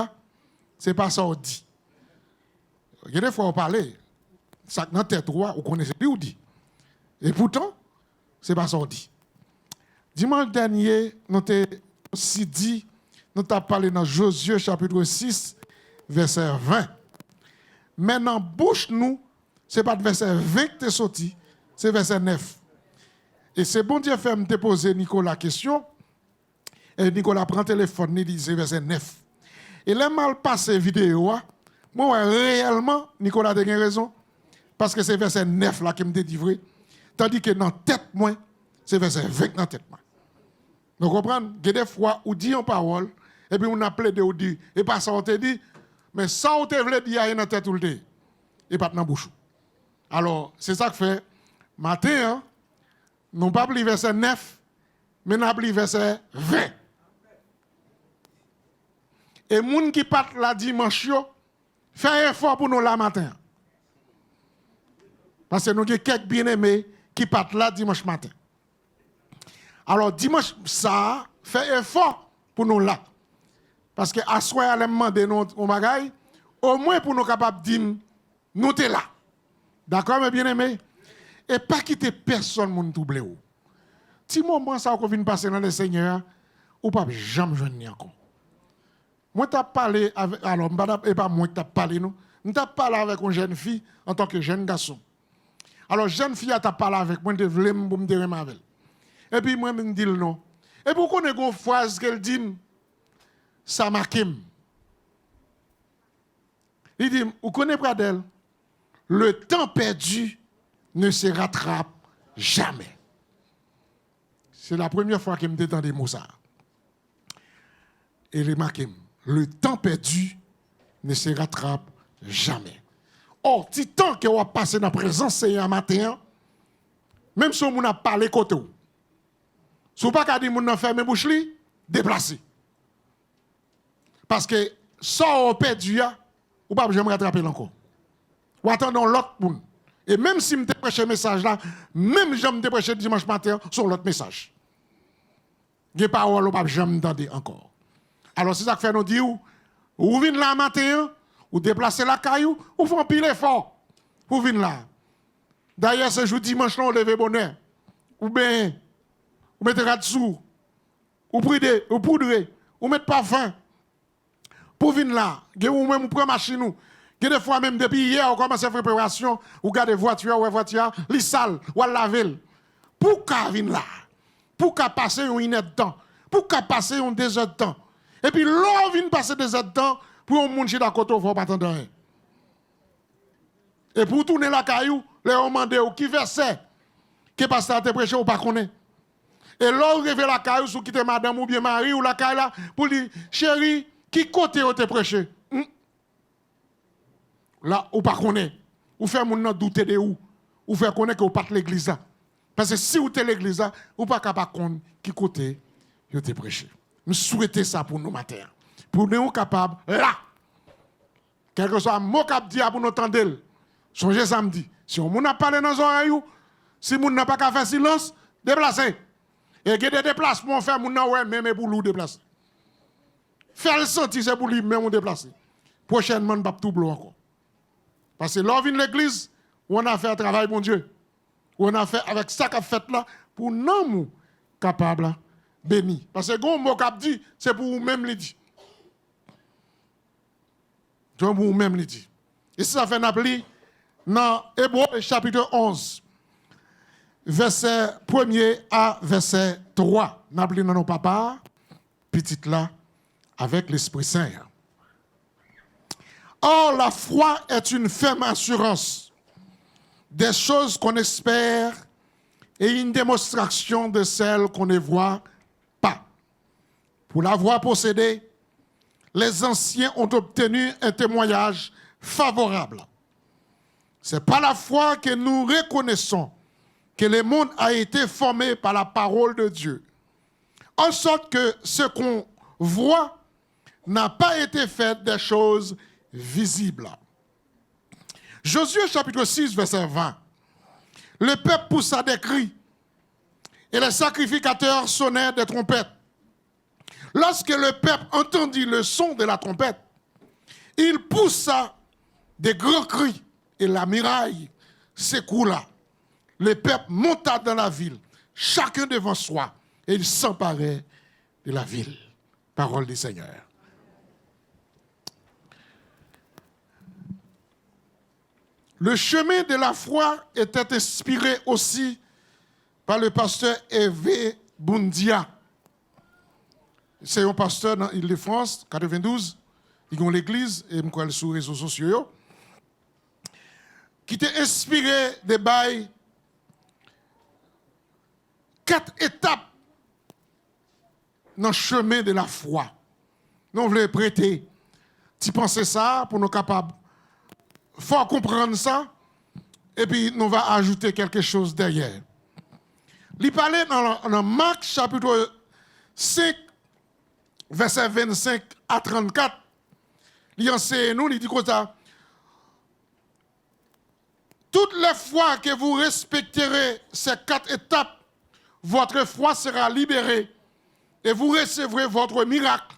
ce n'est pas ça on dit. Il y a des fois on parle, ça dans tête droit, vous connaissez plus ou dit. Et pourtant, ce n'est pas ça on dit. Dimanche dernier, nous avons aussi dit, nous avons parlé dans Josué chapitre 6, verset 20. Maintenant, bouche nous, ce n'est pas le verset 20 qui est sorti, c'est verset 9. Et c'est bon Dieu fait me poser Nicolas la question. Et Nicolas prend le téléphone, il dit c'est verset 9. Et là, mal passé vidéo, moi, réellement, Nicolas a raison. Parce que c'est verset 9 là qui me délivré. Tandis que dans la tête, moi, c'est verset 20 dans la tête. Vous comprenez? Il y a des fois où dit en parole, et puis on a plaidé ou dit, et pas ça on te dit, mais ça on te voulait dire, il y a dans la tête tout le temps. Et pas dans la bouche. Alors, c'est ça que fait, matin, nous pas pris verset 9, mais nous pris verset 20. Et les gens qui partent la dimanche, font un effort pour nous la matin. Parce que nous avons quelques bien-aimés qui partent là dimanche matin. Alors, dimanche, ça fait effort pour nous là. Parce que à soi, elle demande nos bagailles, au moins pour nous capables de dire, nous sommes là. D'accord, mes bien-aimés? Et pas quitter personne pour nous troubler. Si moment ça qu'on vient passer dans le Seigneur, ou pas jamais jeune encore. Moi, tu as parlé avec. Alors, et pas moi qui t'ai parlé, non. Je t'ai parlé avec une jeune fille en tant que jeune garçon. Alors, jeune fille, tu as parlé avec moi, je voulais me dire avec elle. Et puis, moi, je me dis non. Et pourquoi on a une phrase qu'elle dit, ça m'a quitté. Il dit, vous connaissez pas d'elle? Le temps perdu ne se rattrape jamais. C'est la première fois qu'il me détend des mots ça. Et les maquem, le temps perdu ne se rattrape jamais. Or, si tant que vous passé dans la présence un matin, même si on a parlé côté où, si vous n'avez pas dit que vous avez fermé bouche, déplacez. Parce que ça on perdu, ou pas jamais rattraper encore. Ou attendons l'autre monde. Et même si je te prêche le message là, même si je te prêche dimanche matin sur l'autre message. Des paroles ou pas jamais entendre encore. Alors c'est ça que fait nous dire ou venez là matin, ou déplacer la caillou, ou font pile effort. Ou venez là. D'ailleurs ce jour dimanche là on lève bonheur. Ou bien ou mettez là-dessous. Ou poudrer, ou mettre parfum. Pour venir là, ou même prendre machine ou des fois même depuis hier on commence à faire préparation, ou garder voiture, li sale, ou laver. Pour qu'à venir là. Pour qu'à passer une heure de temps, pour qu'à passer une 2 heures de temps. Et puis l'on vient passer 2 heures de temps pour un monde qui d'accord il faut pas attendre rien. Et pour tourner la caillou, les on demande qui verset que pasteur te prêcher ou pas connaît. Et l'on rêve la caillou sous quitter madame ou bien mari ou la caille là pour dire chérie, qui côté on te prêcher? là, ou pas connaître, ou faire mon nom douter de où, ou faire connaître que vous pas de l'église là. Parce que si vous êtes l'église là, vous pas capable de connaître qui côté vous te prêché. Je souhaite ça pour nous matin. Pour nous capables là. Quel que soit le mot qu'a dit pour nous entendre. Songez samedi. Si on n'a pas parlé dans les oreilles, si on n'a pas qu'à faire silence, déplacez. Et il y a des déplacements, faire mon ouais, même pour nous déplacer. Faire le sentir, c'est pour lui même déplacer. Prochainement, on ne va pas tout bloquer encore. Parce que là, vient l'église, on a fait un travail, mon Dieu. On a fait avec ça qu'a fait là, pour nous capables béni. Parce que le mot qu'a dit, c'est pour vous-même le dire. C'est pour vous-même le dire. Et ça fait un appel dans Hébreux chapitre 11. Verset 1er à verset 3. Nous appelons dans nos papas, petite là, avec l'Esprit Saint. Or, la foi est une ferme assurance des choses qu'on espère et une démonstration de celles qu'on ne voit pas. Pour l'avoir possédée, les anciens ont obtenu un témoignage favorable. C'est par la foi que nous reconnaissons que le monde a été formé par la parole de Dieu, en sorte que ce qu'on voit n'a pas été fait des choses visibles. Josué chapitre 6, verset 20. Le peuple poussa des cris et les sacrificateurs sonnèrent des trompettes. Lorsque le peuple entendit le son de la trompette, il poussa des grands cris et la muraille s'écroula. Le peuple monta dans la ville, chacun devant soi, et il s'emparait de la ville. Parole du Seigneur. Le chemin de la foi était inspiré aussi par le pasteur Hervé Boundia. C'est un pasteur dans l'Île-de-France, 92. Ils ont l'église, et je crois sur les réseaux sociaux, qui était inspiré des bails 4 étapes dans le chemin de la foi. Nous voulons prêter. Tu penses ça pour nous capables. Il faut comprendre ça. Et puis nous va ajouter quelque chose derrière. Il parlait dans Marc chapitre 5, verset 25 à 34. Il enseigne nous, il dit comme ça. Toutes les fois que vous respecterez ces 4 étapes, votre foi sera libérée et vous recevrez votre miracle.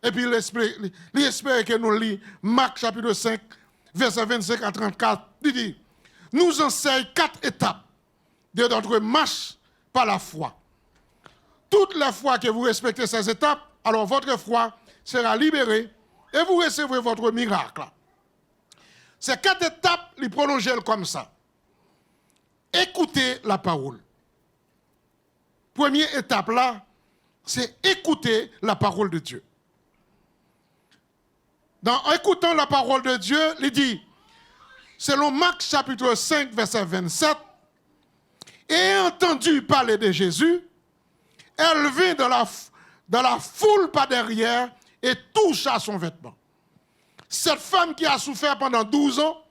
Et puis, il espère que nous lisons Marc chapitre 5, verset 25 à 34. Il dit, nous enseigne 4 étapes de notre marche par la foi. Toutes les fois que vous respectez ces étapes, alors votre foi sera libérée et vous recevrez votre miracle. Ces 4 étapes, les prolongent comme ça. Écoutez la parole. Première étape là, c'est écouter la parole de Dieu. En écoutant la parole de Dieu, il dit, selon Marc chapitre 5, verset 27, ayant entendu parler de Jésus, elle vint dans la foule par derrière et toucha son vêtement. Cette femme qui a souffert pendant 12 ans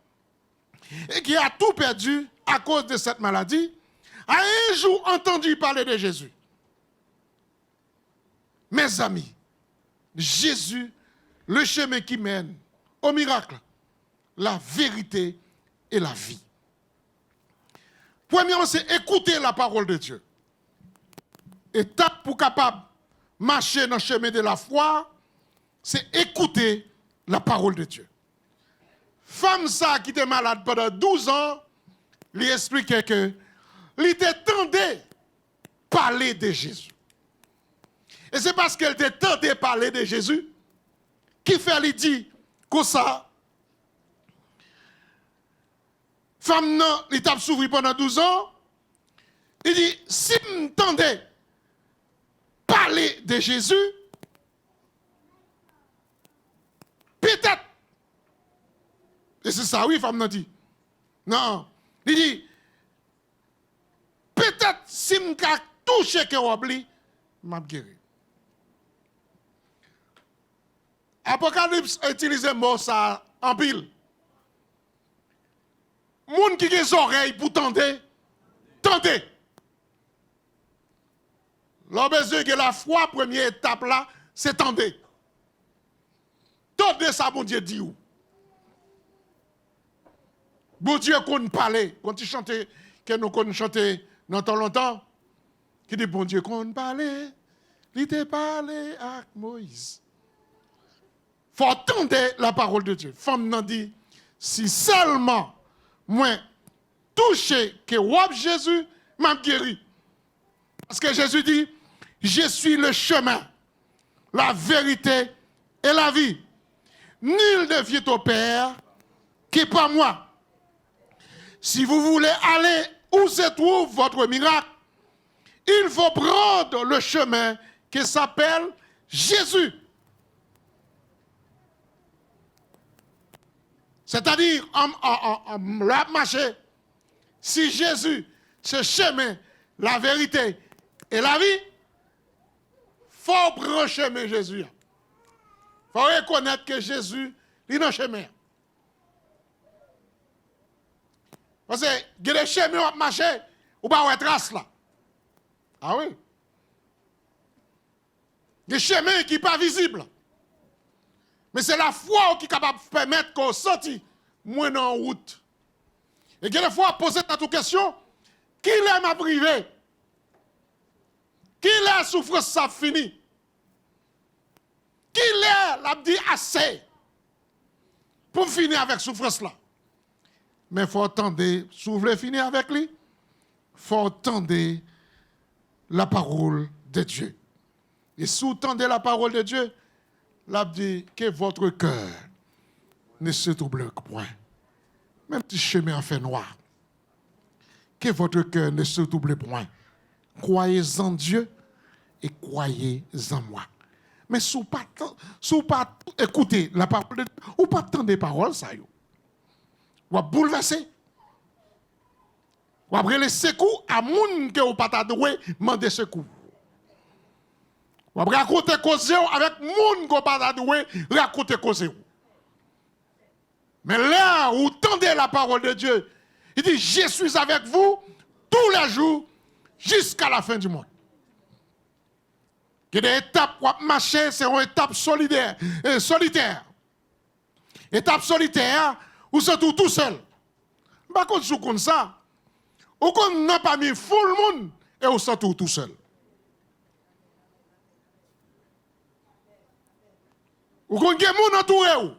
et qui a tout perdu à cause de cette maladie, a un jour entendu parler de Jésus. Mes amis, Jésus, le chemin qui mène au miracle, la vérité et la vie. Premièrement, c'est écouter la parole de Dieu. Étape pour capable marcher dans le chemin de la foi, c'est écouter la parole de Dieu. Femme ça qui était malade pendant 12 ans, lui expliquait que il t'entendait parler de Jésus. Et c'est parce qu'elle t'entendait parler de Jésus qui fait lui dire comme ça. Femme non, il t'a s'ouvert pendant 12 ans. Il dit, si m'entendais parler de Jésus, peut-être. Et c'est ça, oui, femme n'a dit. Non. Il dit, peut-être si je touche que Wabli, je vais guérir. Apocalypse utilise le mot ça en pile. Moun qui a des oreilles pour tendre, tendez. L'on besoin que la foi, première étape là, c'est tendez. Tendez ça, bon Dieu dit où? Bon Dieu qu'on parle, quand tu chantes, que nous qu'on chante dans tant longtemps, qui dit bon Dieu qu'on parle, il te parlé à Moïse. Faut entendre la parole de Dieu. Femme n'a dit, si seulement moi touché que wap Jésus m'a guéri. Parce que Jésus dit, je suis le chemin, la vérité et la vie. Nul ne vient au Père que par moi. Si vous voulez aller où se trouve votre miracle, il faut prendre le chemin qui s'appelle Jésus. C'est-à-dire, en marché, si Jésus, ce chemin, la vérité et la vie, il faut prendre le chemin Jésus. Il faut reconnaître que Jésus, il est dans le chemin. Parce que, il y a des chemins qui marchent, ou pas de trace là. Ah oui. Des chemins qui ne sont pas visibles. Mais c'est la foi qui est capable de permettre qu'on sorte moins en route. Et des fois, poser cette question, qui est ma privée? Qui est la souffrance ça fini? Qui est la dit assez pour finir avec souffrance là? Mais il faut attendre, si vous voulez finir avec lui, il faut attendre la parole de Dieu. Et si vous attendez la parole de Dieu, l'a dit que votre cœur ne se trouble point. Même si chemin en fait noir. Que votre cœur ne se trouble point. Croyez en Dieu et croyez en moi. Mais si vous pas écoutez la parole de Dieu, ou pas attendre des paroles, ça y est. Ou bouleverser. Ou après les secours à moun que vous pas doué demander secours. Ou après raconter cause avec moun que pas doué raconter cause. Mais là où tendez la parole de Dieu, il dit je suis avec vous tous les jours jusqu'à la fin du monde. Que des étapes pour marcher, c'est une étape solitaire. Étape solitaire ou c'est tout seul. Par contre, si comme ça, ou qu'on n'a pas mis full monde et on se tout seul. Ou qu'on a moun entouré,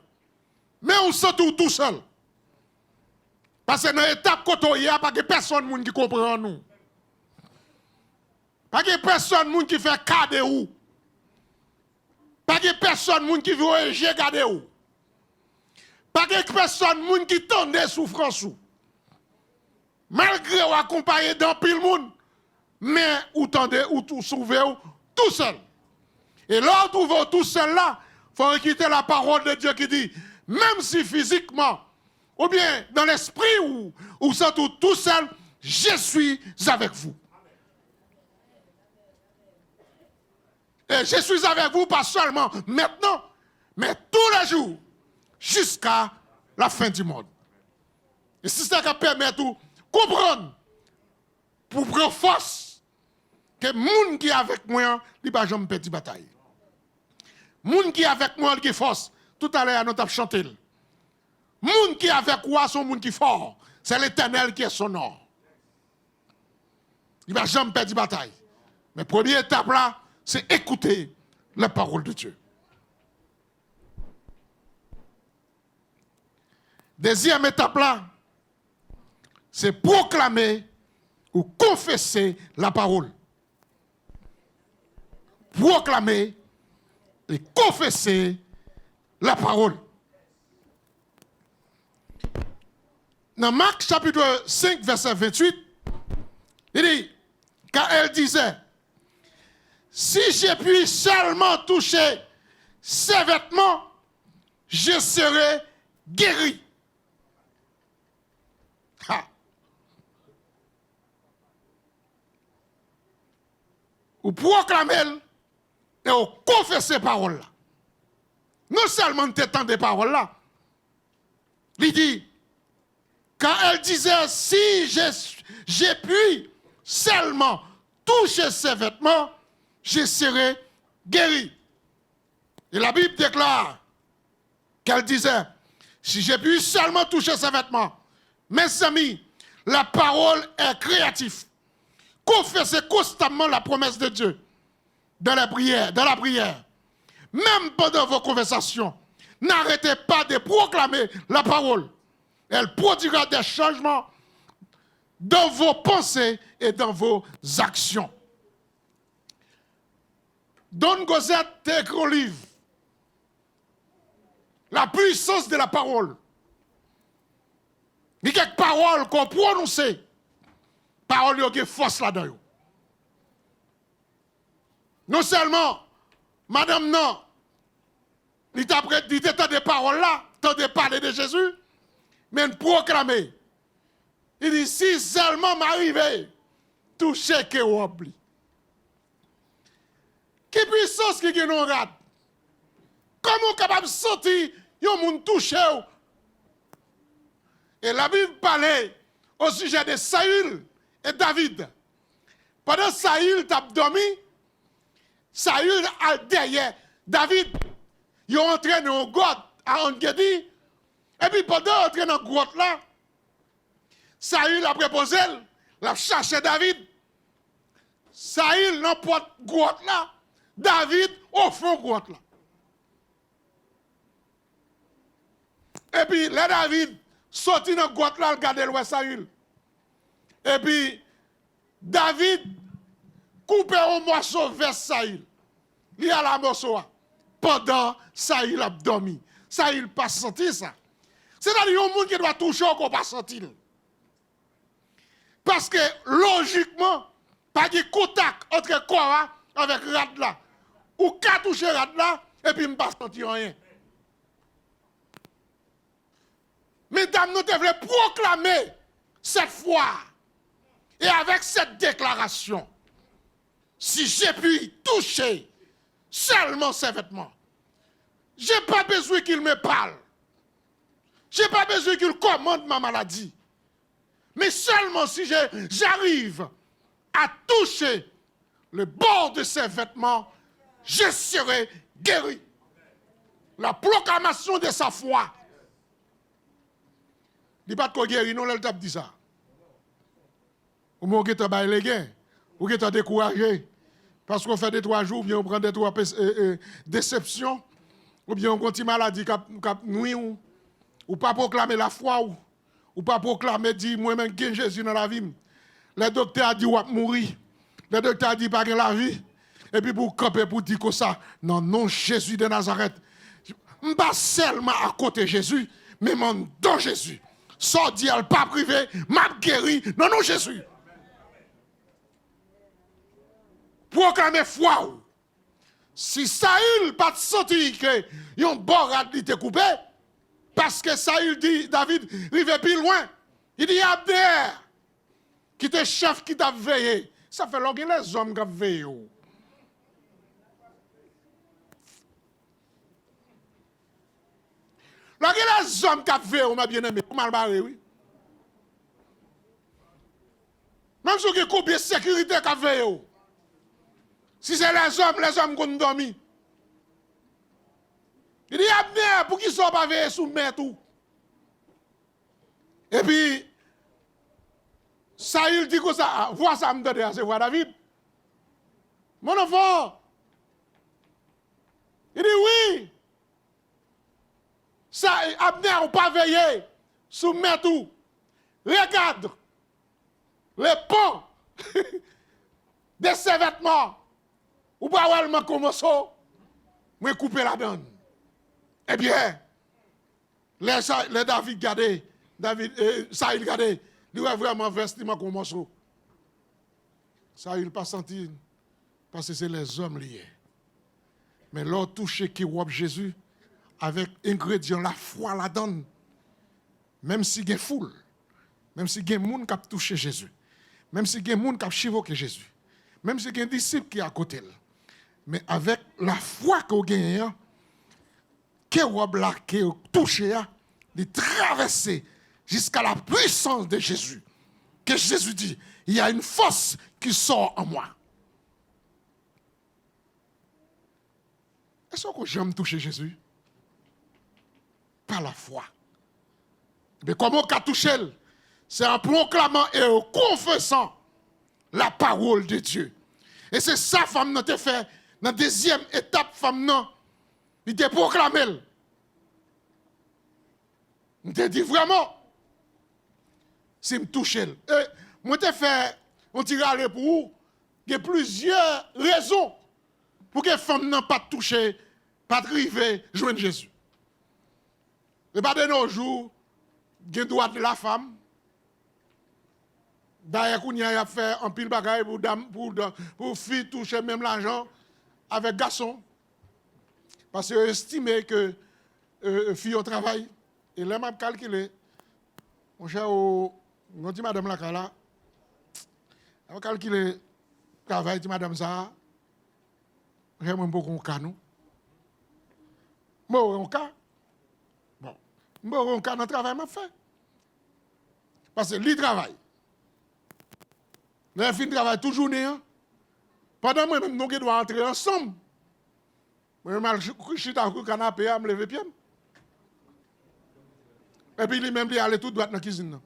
mais on se tout seul. Parce que dans l'étape côté, il n'y a pas de personne qui comprend nous. Pas de personne qui fait cadeau ou. Pas de personne qui veut regarder ou. Pas de personne qui tend des souffrances ou. Malgré ou accompagné d'un pile monde, mais ou tendez ou tout sauver tout seul. Et là, où vous tout seul là, il faut quitter la parole de Dieu qui dit, même si physiquement, ou bien dans l'esprit ou ça tout seul, je suis avec vous. Et je suis avec vous pas seulement maintenant, mais tous les jours, jusqu'à la fin du monde. Et c'est ça qui permet de comprendre, pour prendre force, que les gens qui sont avec moi, ils ne pas jamais petit bataille. Les gens qui sont avec moi, qui force, tout à l'heure, nous avons chanté. Les gens qui sont avec moi sont les gens qui sont forts. C'est l'Éternel qui est son nom. Il ne va jamais perdre bataille. Mais la première étape là, c'est écouter la parole de Dieu. Deuxième étape là, c'est proclamer ou confesser la parole. Proclamer et confesser la parole. Dans Marc chapitre 5, verset 28, il dit, car elle disait, si je puis seulement toucher ses vêtements, je serai guéri. Ha. Ou proclamer et ou confesser parole là. Non seulement t'étends des paroles là, il dit, Quand elle disait, si j'ai pu seulement toucher ses vêtements, je serai guéri. Et la Bible déclare qu'elle disait, si j'ai pu seulement toucher ses vêtements, mes amis, la parole est créative. Confessez constamment la promesse de Dieu dans la prière. Même pendant vos conversations, n'arrêtez pas de proclamer la parole. Elle produira des changements dans vos pensées et dans vos actions. Don Gozet a écrit un livre, La puissance de la parole. Il y a quelques paroles qu'on prononce, paroles qui ont force là-dedans. Non seulement, madame, non, il était des paroles là, tant de parler de Jésus, mais proclamer. Il dit, si seulement m'arrive, toucher que oublie. Quelle puissance qui est non rade? Comment capable de sentir yon moun touché? Et la Bible parlait au sujet de Saül et David. Pendant Saül t'a dormi, Saül a derrière David. Ils ont entré dans une grotte à Engedi. Et puis pendant entrer dans la grotte là, Saül a proposé, il a cherché David. Saül dans la grotte là, David au fond de la grotte là. Et puis, là, David sorti dans la grotte là, regarde le Saül. Et puis, David coupe un morceau vers Saül. Il y a la morceau. Pendant Saül a dormi. Saül pas senti ça. C'est-à-dire un monde qui doit toucher qu'on pas senti. Parce que logiquement, pas de contact entre corps avec rat là. Ou qu'à toucher rat là et puis pas senti rien. Mesdames, nous devons proclamer cette foi et avec cette déclaration. Si j'ai pu toucher seulement ses vêtements, je n'ai pas besoin qu'il me parle. Je n'ai pas besoin qu'il commande ma maladie. Mais seulement si j'arrive à toucher le bord de ses vêtements, je serai guéri. La proclamation de sa foi. Il n'y a pas de guéri, non, elle t'a dit ça. Ou bien on est en les gains, ou est découragé. Parce qu'on fait 2-3 jours, ou bien on prend 2-3 déceptions, ou bien on continue maladie cap nuit, ou pas proclamer la foi, ou pas proclamer, dire, moi-même, qui Jésus dans la vie. Le docteur a dit, ou mourir. Le docteur a dit, pas la vie. Et puis pour camper, pour dire que ça, non, Jésus de Nazareth. Je ne suis pas seulement à côté de Jésus, mais mon dans Jésus. Sans dire, pas privé, m'a guéri, non, Jésus. Proclamer foi. Si Saül pas senti que yon borade li te coupé, parce que Saül dit, David, il va plus loin. Il dit, Abner, qui te chef qui t'a veillé. Ça fait longtemps les hommes qui ont veillé. Longtemps les hommes qui ont veillé, ma bien-aimé, vous mal barré, oui. Même si vous avez combien de sécurité qui ont veillé. Si c'est les hommes qui ont dormi. Il dit, Abner, pour qu'ils ne soient pas veillés sous mer tout. Et puis, Saül dit que ça, vois ça me donne, c'est voir David. Mon enfant, il dit oui. Ça, Abner n'a pas veillé sous mer tout. Regarde, les pans de ses vêtements. Ou pas vraiment commencer, moi couper la donne. Eh bien, les David gardé, Saül gardé, il a vraiment vestiment comme morceau. Saül pas senti, parce que c'est les hommes liés. Mais l'autre touché qui voit Jésus, avec ingrédient la foi la donne. Même si il y a foule, même si il y a des gens qui ont touché Jésus, même si il y a des gens qui ont chivoqué Jésus, même si il y a un disciple qui est à côté. Mais avec la foi que vous gagnez, que vous avez touché, de traverser jusqu'à la puissance de Jésus. Que Jésus dit, il y a une force qui sort en moi. Est-ce que j'aime toucher Jésus? Par la foi. Mais comment on touché? C'est en proclamant et en confessant la parole de Dieu. Et c'est ça, femme, nous avons fait. Dans la deuxième étape, femme, non, il a proclamé. On te dit vraiment, si je me touche, moi te fait, on tire aller pour vous, il y a plusieurs raisons pour que les femmes n'ont pas touché, pas arrivé, joindre Jésus. Et pas de nos jours, il y a le droit de la femme. D'ailleurs, il y a fait un pile bagaille pour filles toucher même l'argent avec garçons. Parce qu'ils estimaient que filles au travail. Et là, je calculé. Mon cher, on dit madame la Kala, on calculé le travail de madame Zahra. J'aime beaucoup un cas, nous. Moi, un cas. Bon. Moi, un cas dans le travail, m'a fait. Parce que lui travaille. Les filles travaillent toute journée. Hein? Pendant moi, même nous devons entrer ensemble. Moi, je suis dans le canapé, je me lever pied. Et puis, lui-même, il allait tout droit dans la cuisine.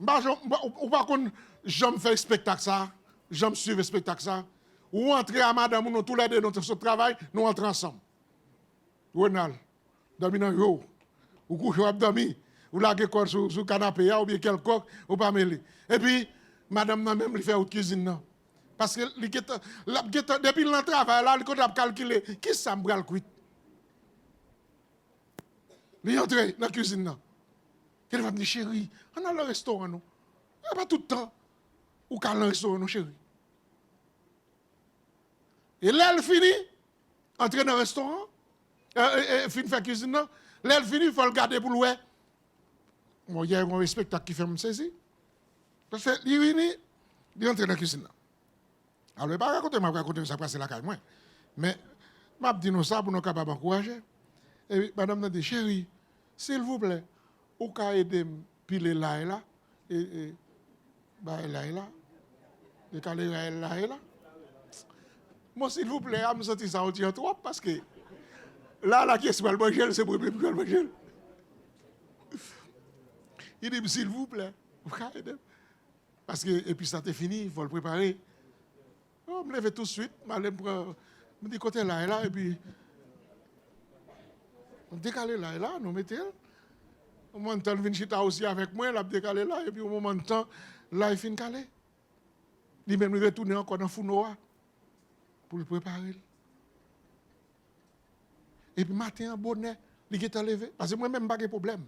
Ou par contre, j'aime faire spectacle ça, j'aime suivre le spectacle ça. Ou entrer à madame, nous tous les deux, notre travail, nous entrons ensemble. Ronald, dormi dans le haut. Ou couche ou dormi, ou laguer corps sur le canapé, ou bien quelque chose, ou pas mêler. Et puis, madame, même, il fait autre cuisine. Parce que depuis le travail, là, il a calculé qui ça me le cuit. Il entre dans la cuisine. Il va me dire, chérie, on a le restaurant, nous. Il n'y a pas tout le temps. Ou quand le restaurant, nous, chérie. Et là, elle finit, entrer dans le restaurant, finit faire cuisine. Là, elle finit, il faut le garder pour louer. Bon, il y a un spectacle qui fait me saisir. Parce que, il finit, il entre dans la cuisine. Alors, je ne vais pas raconter ça passe la caille, moi. Mais, je vais dire ça pour nous capables d'encourager. Et madame m'a dit, chérie, s'il vous plaît, vous pouvez aider à piler là et là, et là et là, et caler là et là. Moi, s'il vous plaît, je me sens ça au trop, parce que là, qui est sur le manger, c'est le problème pour le manger. Il dit, s'il vous plaît, vous pouvez aider. Parce que, et puis ça t'est fini, il faut le préparer. Je me lève tout de suite, je me dis côté là et là, et puis on décale là et là, nous mettons. Au moment de temps, il vient aussi avec moi, il a décalé là, et puis au moment de temps, là, il finit calé. Il même retourner encore dans le fourneau pour le préparer. Et puis matin, bonnet, il est levé. Parce que moi-même, je n'ai pas de problème.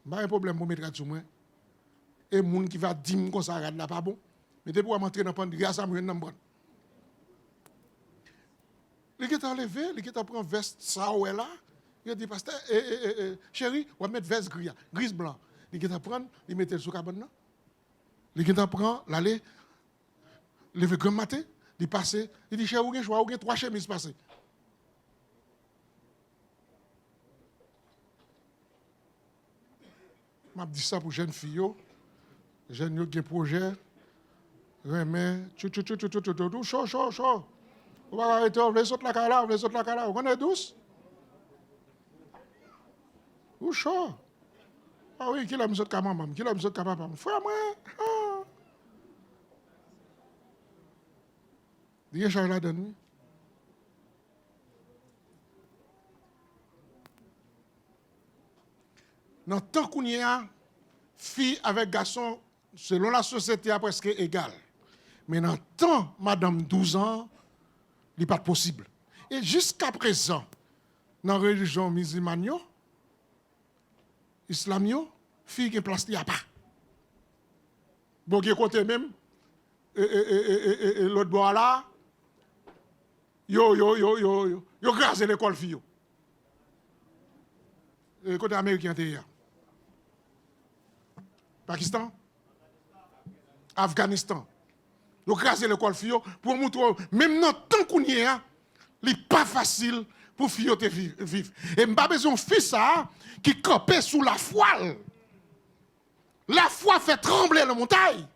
Je n'ai pas de problème pour mettre sur moi. Et les gens qui va dire que ça n'est pas bon. Mais depuis que je m'entraîne dans le pandémie, ça me rend bon. Il est levé, il est prend veste ça ou là. Il a dit, pasteur, chérie, on va mettre veste gris blanc. Il est prendre, il met sur le cabane. Il est prendre, l'aller, lever grand matin, il passe, il dit, chérie, je vois 3 chemises passer. Je dis ça pour les jeunes filles, les jeunes qui ont un projet, remets, chaud. On va arrêter, on va sauter la cala, on connaît douce? Ou chaud? Ah oui, qui l'a mis sauter maman, qui l'a mis sauter papa? Frère, moi, il y a Charles là-dedans. Dans tant qu'on y a, filles avec garçons, selon la société, est presque égal. Mais dans tant, madame 12 ans, il n'est pas possible. Et jusqu'à présent, dans la religion musulmane, islamio, fille qui place, il n'y a pas. Bon, qui côté même, l'autre bois là, yo grasé l'école fille. Côté américain, intérieur. Pakistan, Afghanistan. Ils ont crasé l'école fille pour montrer, même dans tant qu'on y est, n'est pas facile pour fille vivre. Et je n'ai pas besoin de fils ça qui campait sous la foi. La foi fait trembler la montagne.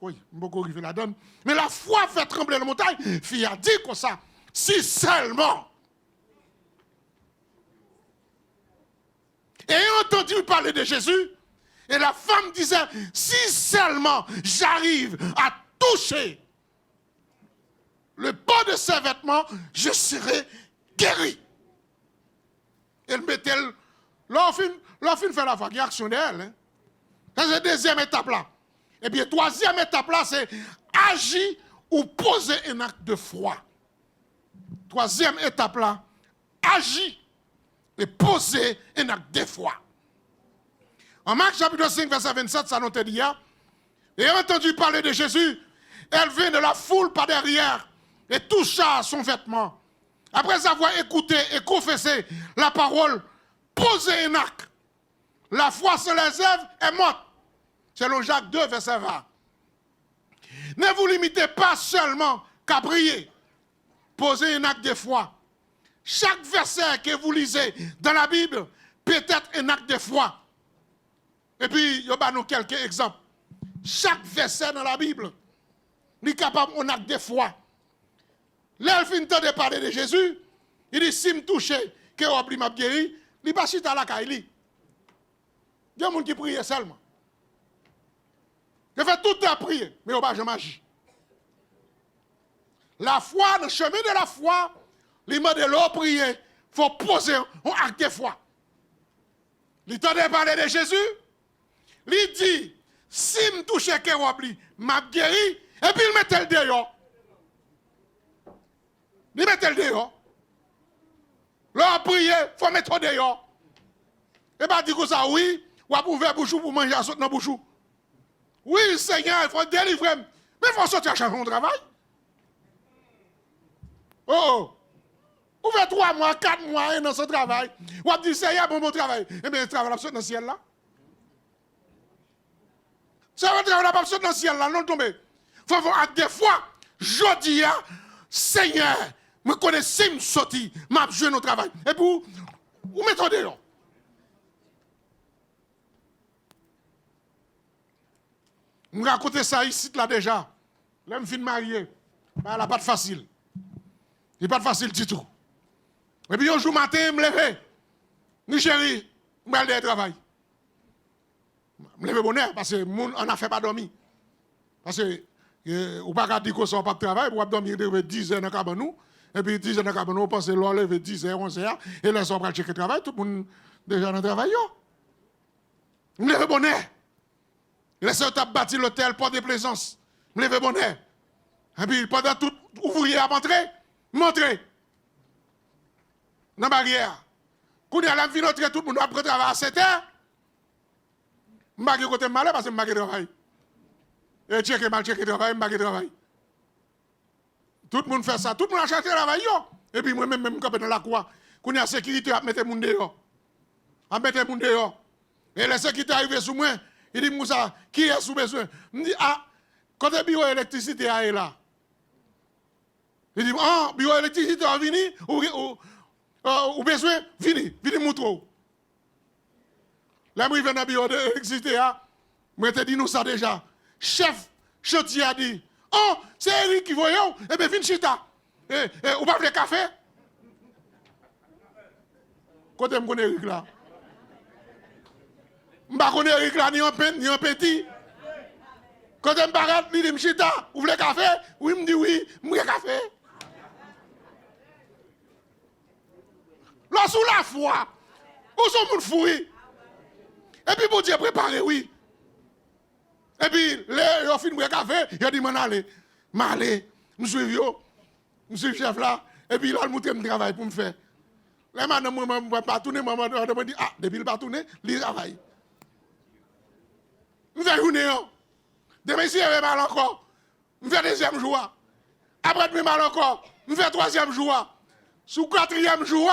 Oui, je ne vais pas arriver la donne. Mais la foi fait trembler la montagne. Fille a dit comme ça. Si seulement. Et entendu parler de Jésus. Et la femme disait, si seulement j'arrive à toucher le bas de ses vêtements, je serai guéri. Elle mettait, l'enfin fait la vague, action d'elle. Hein. C'est la deuxième étape là. Et puis, troisième étape là, c'est agir ou poser un acte de foi. Troisième étape là, agir et poser un acte de foi. En Marc chapitre 5, verset 27, ça nous dit, et entendu parler de Jésus, elle vint de la foule par derrière et toucha son vêtement. Après avoir écouté et confessé la parole, posé un acte. La foi sans les œuvres est morte. Selon Jacques 2, verset 20. Ne vous limitez pas seulement qu'à prier. Posez un acte de foi. Chaque verset que vous lisez dans la Bible peut être un acte de foi. Et puis, il y a nous quelques exemples. Chaque verset dans la Bible est capable d'un acte de foi. Là, il finit de parler de Jésus. Il dit, si me touche, que je m'a guéri, il n'est pas chita à la caille. Il y a des gens qui prient seulement. Il fait tout le temps prier, mais il n'y a jamais agi. La foi, le chemin de la foi, les mots de l'eau prier, il faut poser un acte de foi. Il t'a de parler de Jésus. Il dit, si me touche que je m'a guéri, et puis il met le dehors. Il met le dehors. Là, prier, il faut mettre le dehors. Et bien, dit que ça, oui, ou pour ouvrir bouchou pour manger à sauter dans bouchou. Oui, Seigneur, il faut délivrer. Mais il faut sortir à chaque jour de travail. Oh, ouvre 3 mois, 4 mois dans ce travail. Ou a dit, Seigneur, bon travail. Eh bien, le travail a sauté dans le ciel là. Ça va travailler pas sauter dans le ciel là, non tomber. Il faut avoir des fois, je dis, Seigneur, je connais si je sorti, je joué au travail. Et puis, vous mettez dehors. Je raconte ça ici là déjà. Là, je suis marié. Elle n'a pas de facile. Il n'est pas de facile du tout. Et puis, un jour matin, je me lève. Ni chérie, je vais aller au travail. Je me lève bonheur parce que on n'a fait pas dormir. Parce que, on ne peut pas dire qu'on ne sort pas de travail, pour dormir 10 heures dans le cabanon. Et puis 10 heures dans le cabanon, on pense que l'on lève 10 heures, 11 heures. Et là, on va checker le travail, tout le monde déjà dans le travail. Je me lève bonheur. Laissez tape bâtir l'hôtel, porte de plaisance. Je me lève bonheur. Et puis pendant tout ouvrier à montrer. Dans la barrière. Quand il y a la vie, tout le monde après travail à 7 heures. Je ne vais pas côté malade parce que je ne vais pas travailler. Et checker mal, checker travail, je ne vais pas travailler. Tout le monde fait ça. Tout le monde a cherché travail. Et puis moi-même, quand je suis dans la cour, quand il y a la sécurité, je mets les gens dehors. Je mets les gens dehors. Et la sécurité arrive sur moi. Il dit, Moussa, qui est sous besoin? Je dis, ah, quand le bureau d'électricité est là. Il dit, ah, bureau d'électricité est venu, ou besoin, vini moutro. Là, je viens dans le bureau d'électricité, je te dis nous ça déjà. Chef chantier a dit, oh, c'est Eric qui voyons, eh bien, viens chita. Ou pas de café? Quand je connais Eric là? Je ne connais pas Eric là, ni un petit. Quand je me parle, il dit, chita, vous voulez café? Oui, il me dit oui, je veux café. Là, sous la foi, où sont les fouilles? Et puis, pour Dieu préparé, oui. Et puis, les filles de café, il a dit, je suis chef là. Et puis, là, il montre un travail pour me faire. Les madame, je ne vais pas tourner, je me dis, ah, depuis le pas tourner, il travaille. Je fais une heure. Demain, si il mal encore, je fais deuxième jour. Après, je mal encore, je fais troisième jour. Sous quatrième jour,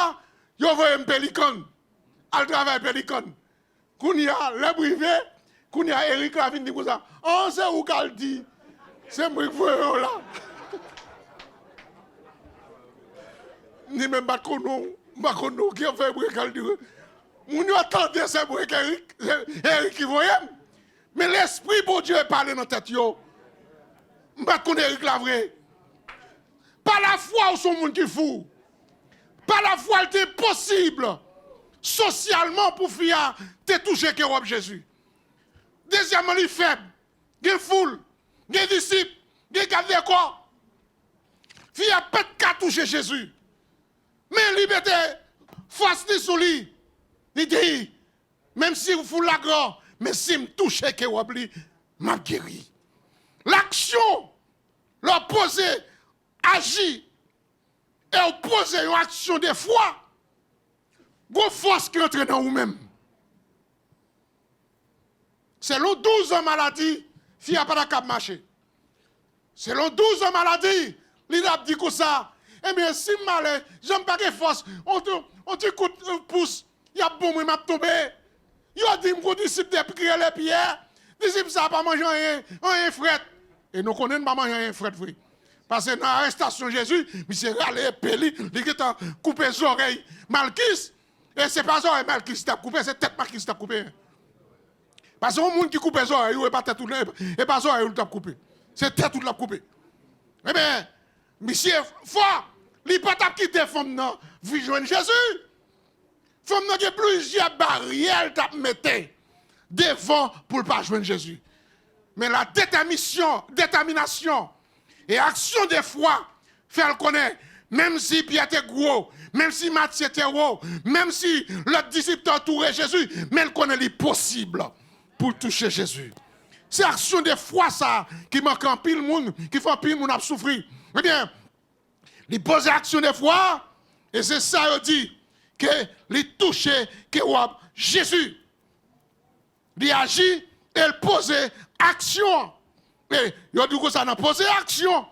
je vais un pélican. Al travail pélican. Quand il y a le privé, quand il y a Eric Lavin dit pour ça, oh, c'est où qu'elle dit? C'est moi qui veux là. Ni même pas qu'on qui a fait break dire. Moun yo attendait c'est break Eric qui voyait. Mais l'esprit bon Dieu parle dans tête yo. M'pas qu'on Eric la vrai. Pas la foi ou son monde qui fou. Pas la foi était possible socialement pour faire te toucher que Jésus. Deuxièmement, il est faible. Il y a foule, il y a disciples, il y a garde de corps. Il a pas de toucher Jésus. Mais il mettait force sur lui. Il dit, même si vous fout la grand, mais si me touche que vous m'a guéri. L'action, l'opposé, agit et opposé une action de foi. Une force qui entre dans vous-même. Selon 12 ans maladie, fille n'a pas de marcher. Selon 12 ans maladie, il a dit comme ça. Eh bien, si malin, j'aime pas de force, on te coûte un pouce, il y a bon, il m'a tombé. Il a dit, mon disciple de prier les pierres, disciple ça pas manger un fret. Et nous connaissons pas manger un fret, frère. Parce que dans l'arrestation de Jésus, il s'est râlé, pelé, il a coupé les oreilles. Malchus, et ce n'est pas les oreilles Malchus qui t'a coupé, c'est tête Malchus qui t'a coupé. Parce que le monde qui coupe les oreilles, il n'est pas tête tout et pas les oreilles qui t'a coupé. C'est tête tout l'a coupé. Eh bien, monsieur, fort, il n'est pas quitté la femme, non, vous joignez Jésus. Femme, il y a plusieurs barrières qui mettent devant pour ne pas joindre Jésus. Mais la détermination et action de foi fait le connaître. Même si Pierre était gros, même si Matthieu était gros, même si le disciple entourait Jésus, mais il connaît les possibles pour toucher Jésus. C'est action de foi ça qui manque en pile monde, qui fait pile monde à souffrir. Eh bien, il pose action de foi et c'est ça il dit que il touche que Jésus. Il agit et il pose action. Et il dit que ça n'a posé action.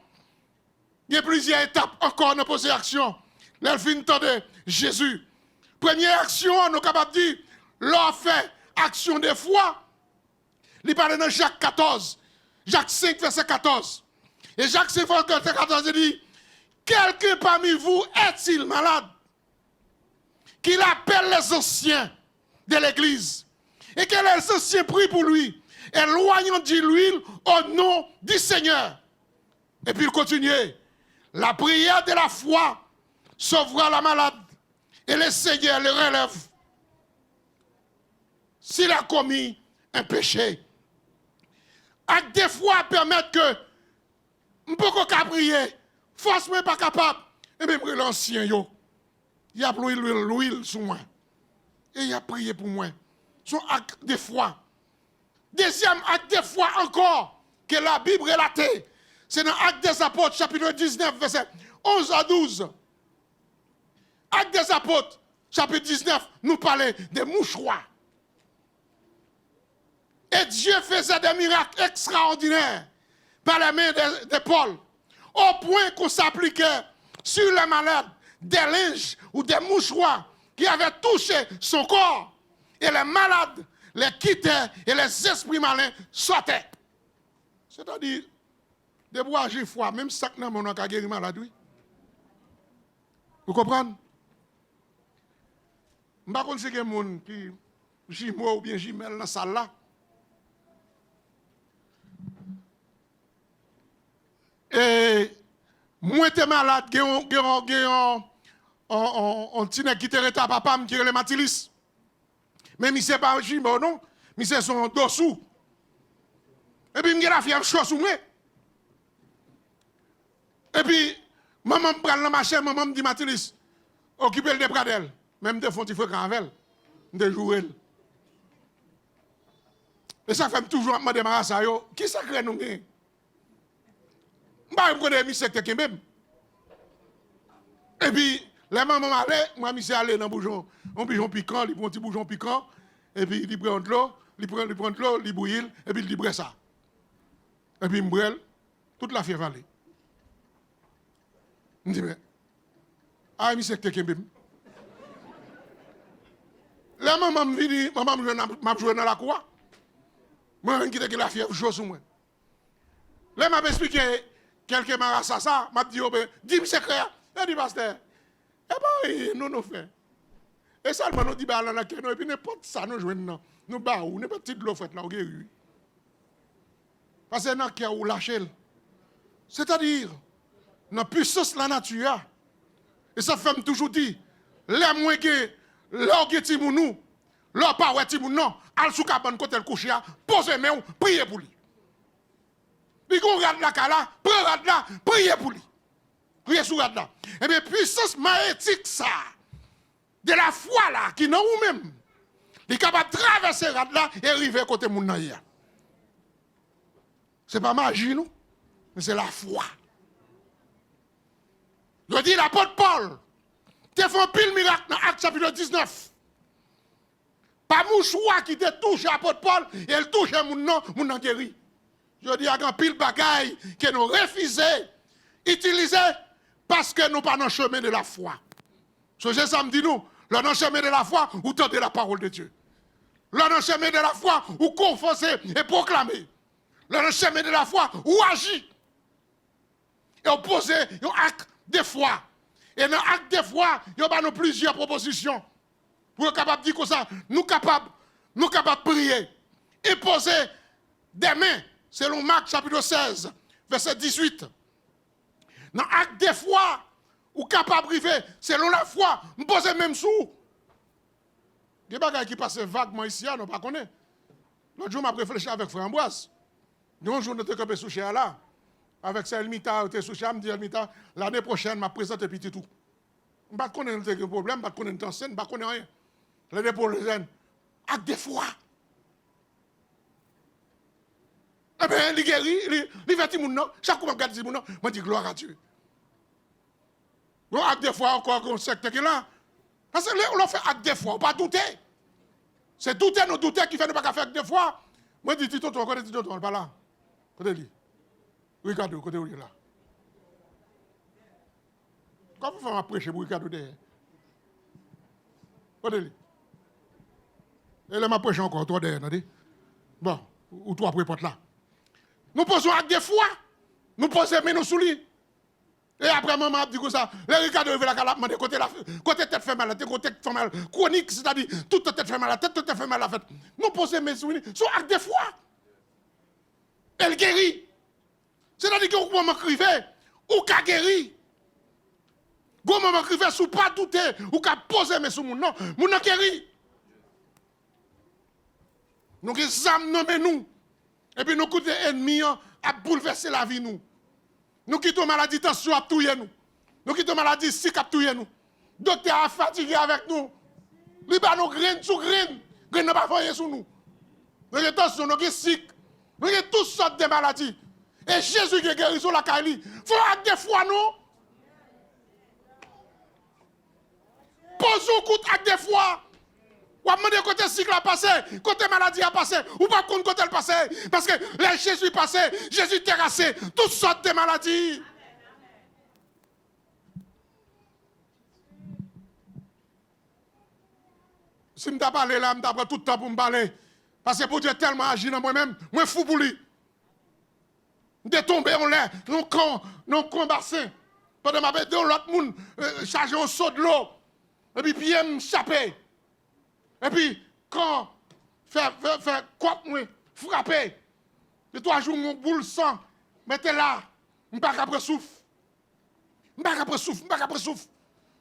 Il y a plusieurs étapes encore dans poser action. Là, il finit de Jésus. Première action, nous sommes capables de dire, l'on fait action de foi. Il parle dans Jacques 14. Jacques 5, verset 14. Et Jacques 5, verset 14, il dit, quelqu'un parmi vous est-il malade? Qu'il appelle les anciens de l'église. Et que les anciens prient pour lui. Éloignant de l'huile au nom du Seigneur. Et puis il continue. La prière de la foi sauvera la malade et le Seigneur le relève s'il a commis un péché. Acte de foi permettent que je ne peux pas prier, force moi pas capable. Et même l'ancien il a pris l'huile sur moi et il a prié pour moi. Son acte de foi. Deuxième acte de foi encore que la Bible relate. C'est dans Actes des Apôtres, chapitre 19, verset 11 à 12. Actes des Apôtres, chapitre 19, nous parlait des mouchoirs. Et Dieu faisait des miracles extraordinaires par la main de Paul, au point qu'on s'appliquait sur les malades des linges ou des mouchoirs qui avaient touché son corps. Et les malades les quittaient et les esprits malins sortaient. C'est-à-dire, de bois agir foi, même si ça n'a pas guéri malade, oui. Vous comprenez? Je ne sais pas si il y a des gens qui jimmo ou bien jimel dans la salle là. Et moi, t'es malade, on tient qui te reta papa, qui est le matilis. Mais je ne sais pas jimmo, non? Mais c'est son dessous. Et puis, je la fièvre chaud sous moi. Et puis, maman me prend la machine, maman me dit, Matilis, occupez le bras d'elle. Même des fois, tu fais gravel, de jouer. Et ça fait toujours me demander ça, qui ça crée nous? Je ne connais pas secte qui même. Et puis, les mamans m'allaient, moi, je suis allé dans un bouchon piquant, il prend un petit bouchon piquant, et puis il prend de l'eau, il bouille, et puis il libre ça. Et puis il me brûle, toute la fièvre allait. Je dis, mais, je sais que tu es la maman me dit, maman m'a joué dans la cour. Moi, je dis que la fièvre joue sur moi. Là, m'a expliqué, quelqu'un m'a rassé ça, m'a dit, dis-moi secret. Il dit, pasteur, Eh bien, nous faisons. Et seulement nous disons, bah, là, et puis n'importe ça, nous jouons, nous baou, n'importe qui de l'eau faite là, on guérit. Parce que nous avons lâché. C'est-à-dire, dans la puissance de la nature, et ça fait toujours dire, les moins que l'orgue timounou, l'or pas ouais timounou, non, al sou cabane côté le coucher, posez main, priez pour lui. Puis qu'on regarde la cala, prends rad là, priez pour lui. Priez sur rad là. Eh bien, puissance magnétique ça, de la foi là, qui non ou même, il est capable de traverser rad là et arriver côté moun nan hier. C'est pas magie, non? Mais c'est la foi. Je dis l'apôtre Paul, tu fait un pile miracle dans Acte chapitre 19. Pas mouchoir qui te touche l'apôtre Paul et elle touche mon nom guéri. Je dis, il y a un pile bagaille que nous refusons d'utiliser parce que nous pas dans le chemin de la foi. Ce que ça me dit nous, là dans le chemin de la foi, ou tendez la parole de Dieu. Là dans le chemin de la foi, ou confesser et proclamer. Là dans le chemin de la foi, ou agir. Et on pose un acte de foi. Et dans l'acte de foi, il y a plusieurs propositions. Pour être capable de dire comme ça, nous capables de prier. Et poser des mains, selon Marc chapitre 16, verset 18. Dans l'acte de foi, ou capable de prier, selon la foi, nous poser même sous. Il y a des choses qui passent vaguement ici, nous ne pas connaître. L'autre jour, je réfléchi avec Frère Ambroise. Un jour, nous sommes campés sous chez là. Avec ça, Elmita, je suis me dit Elmita, l'année prochaine, je présente petit tout. Je ne connais pas de problème, je ne connais pas de scène, je ne connais rien. L'année prochaine, acte de foi. Eh bien, il guérit, il fait tout le monde. Chaque fois que je regarde tout le monde, je dis gloire à Dieu. Bon, acte de foi, encore un secte qui est là. Parce que on fait acte de foi, on ne pas douter. C'est douter, nous douter qui fait ne pas faire acte de foi. Moi, je dis, Tito, côté Tito, on n'est pas là. Côté lui. Ricardo, côté où il est là. Comment vous faites prêcher pour Ricardo derrière? Côté lui. Et là, je prêche encore, toi derrière, non? Bon, ou toi après porte là. Nous posons acte de foi. Nous posons mes nous sous lui. Et après, maman a dit que ça, les Ricardo veut la calame, côté tête fait mal, côté tête fait mal, chronique, c'est-à-dire toute tête fait mal, la tête fait mal, la fête. Nous posons mes sous lui, son acte de foi. Elle guérit. C'est-à-dire que vous moment crivé, ou qu'a guéri. Vous moment crivé, sous pas douter, ou qu'a posé mes sous mon nom guéri. Nous qui âmes nommé nous. Et puis nous coûtons ennemis à bouleverser la vie nous. Nous quittons maladie tension à touyer nous. Nous quittons maladie sick à touyer nous. Docteur a fatigué avec nous. Lui ba nous graine sous graine. Graine n'a pas fait sur nous. Nous avons tension, nous avons sick. Nous avons toutes sortes de maladies. Et Jésus qui est guéri sur la caille. Faut acte de foi nous. Posons coup acte de foi. Ou demander côté cycle a passé, côté maladie a passé, ou pas côté elle passé. Parce que là, Jésus est passé, Jésus terrassé, toutes sortes de maladies. Si je ne parle là, je prends tout le temps pour me parler. Parce que pour Dieu tellement agi dans moi-même, moi fou pour lui. Je suis tombé en l'air, non bassin. Pendant ma bête, l'autre monde chargé un seau de l'eau. Et puis, pied me chapé. Et puis, quand faire quoi, frapper, et 3 jours, mon boule sang, mettez là, je ne suis pas capable de souffle. Je ne suis pas capable de souffle, je ne suis pas capable de souffle.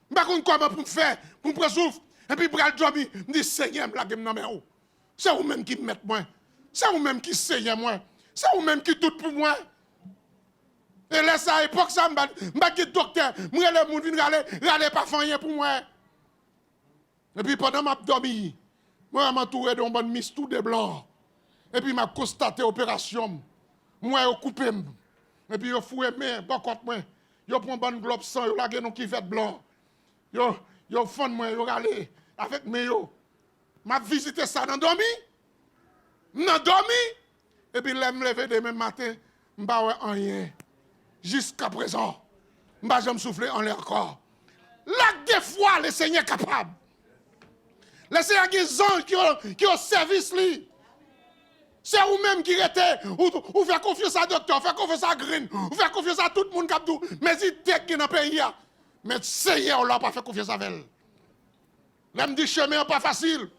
Je ne sais pas comment pour me faire, pour me souffle. Et puis, pour le job, je dis, Seigneur, je me lage dans. C'est vous-même qui me mettez moi. C'est vous-même qui saignez moi. C'est vous-même qui doute pour moi. Et là, ça, à l'époque, ça, je ne dis docteur, je ne râler pas faire pour moi. Et puis pendant que je dormi, moi je m'entourais d'un bon mistou de blanc. Et puis je constaté l'opération. Moi je coupé. Et puis je foué mes pas contre moi. Je prends un bon globe sang, je lage un kivet blanc. Je fond moi, je râler avec mes yo. M'a visité ça dans dormi. Dans dormi. Et puis je me lever demain matin, je n'ai rien. Jusqu'à présent, je n'ai jamais soufflé en l'air encore. L'acte de foi, le Seigneur est capable. Le Seigneur a des gens qui ont service. C'est vous-même qui êtes, ou faire confiance à docteur, faire confiance à Green, ou faire confiance à tout le monde qui a tout. Mais il est dans le pays. Mais Seigneur, on n'a pas fait confiance avec elle. Là, me dit chemin n'est pas facile.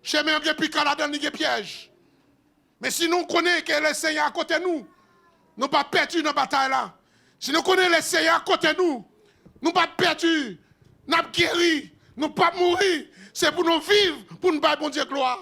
Chemin est piquant là-dedans, il y a piège. Mais si nous connaissons que le Seigneur à côté de nous, nous ne pas perdus dans la bataille là. Si nous connaissons le Seigneur à côté de nous, nous ne pas perdus, nous pas guéris, nous ne pas mourir. C'est pour nous vivre, pour nous battre, bon Dieu, gloire.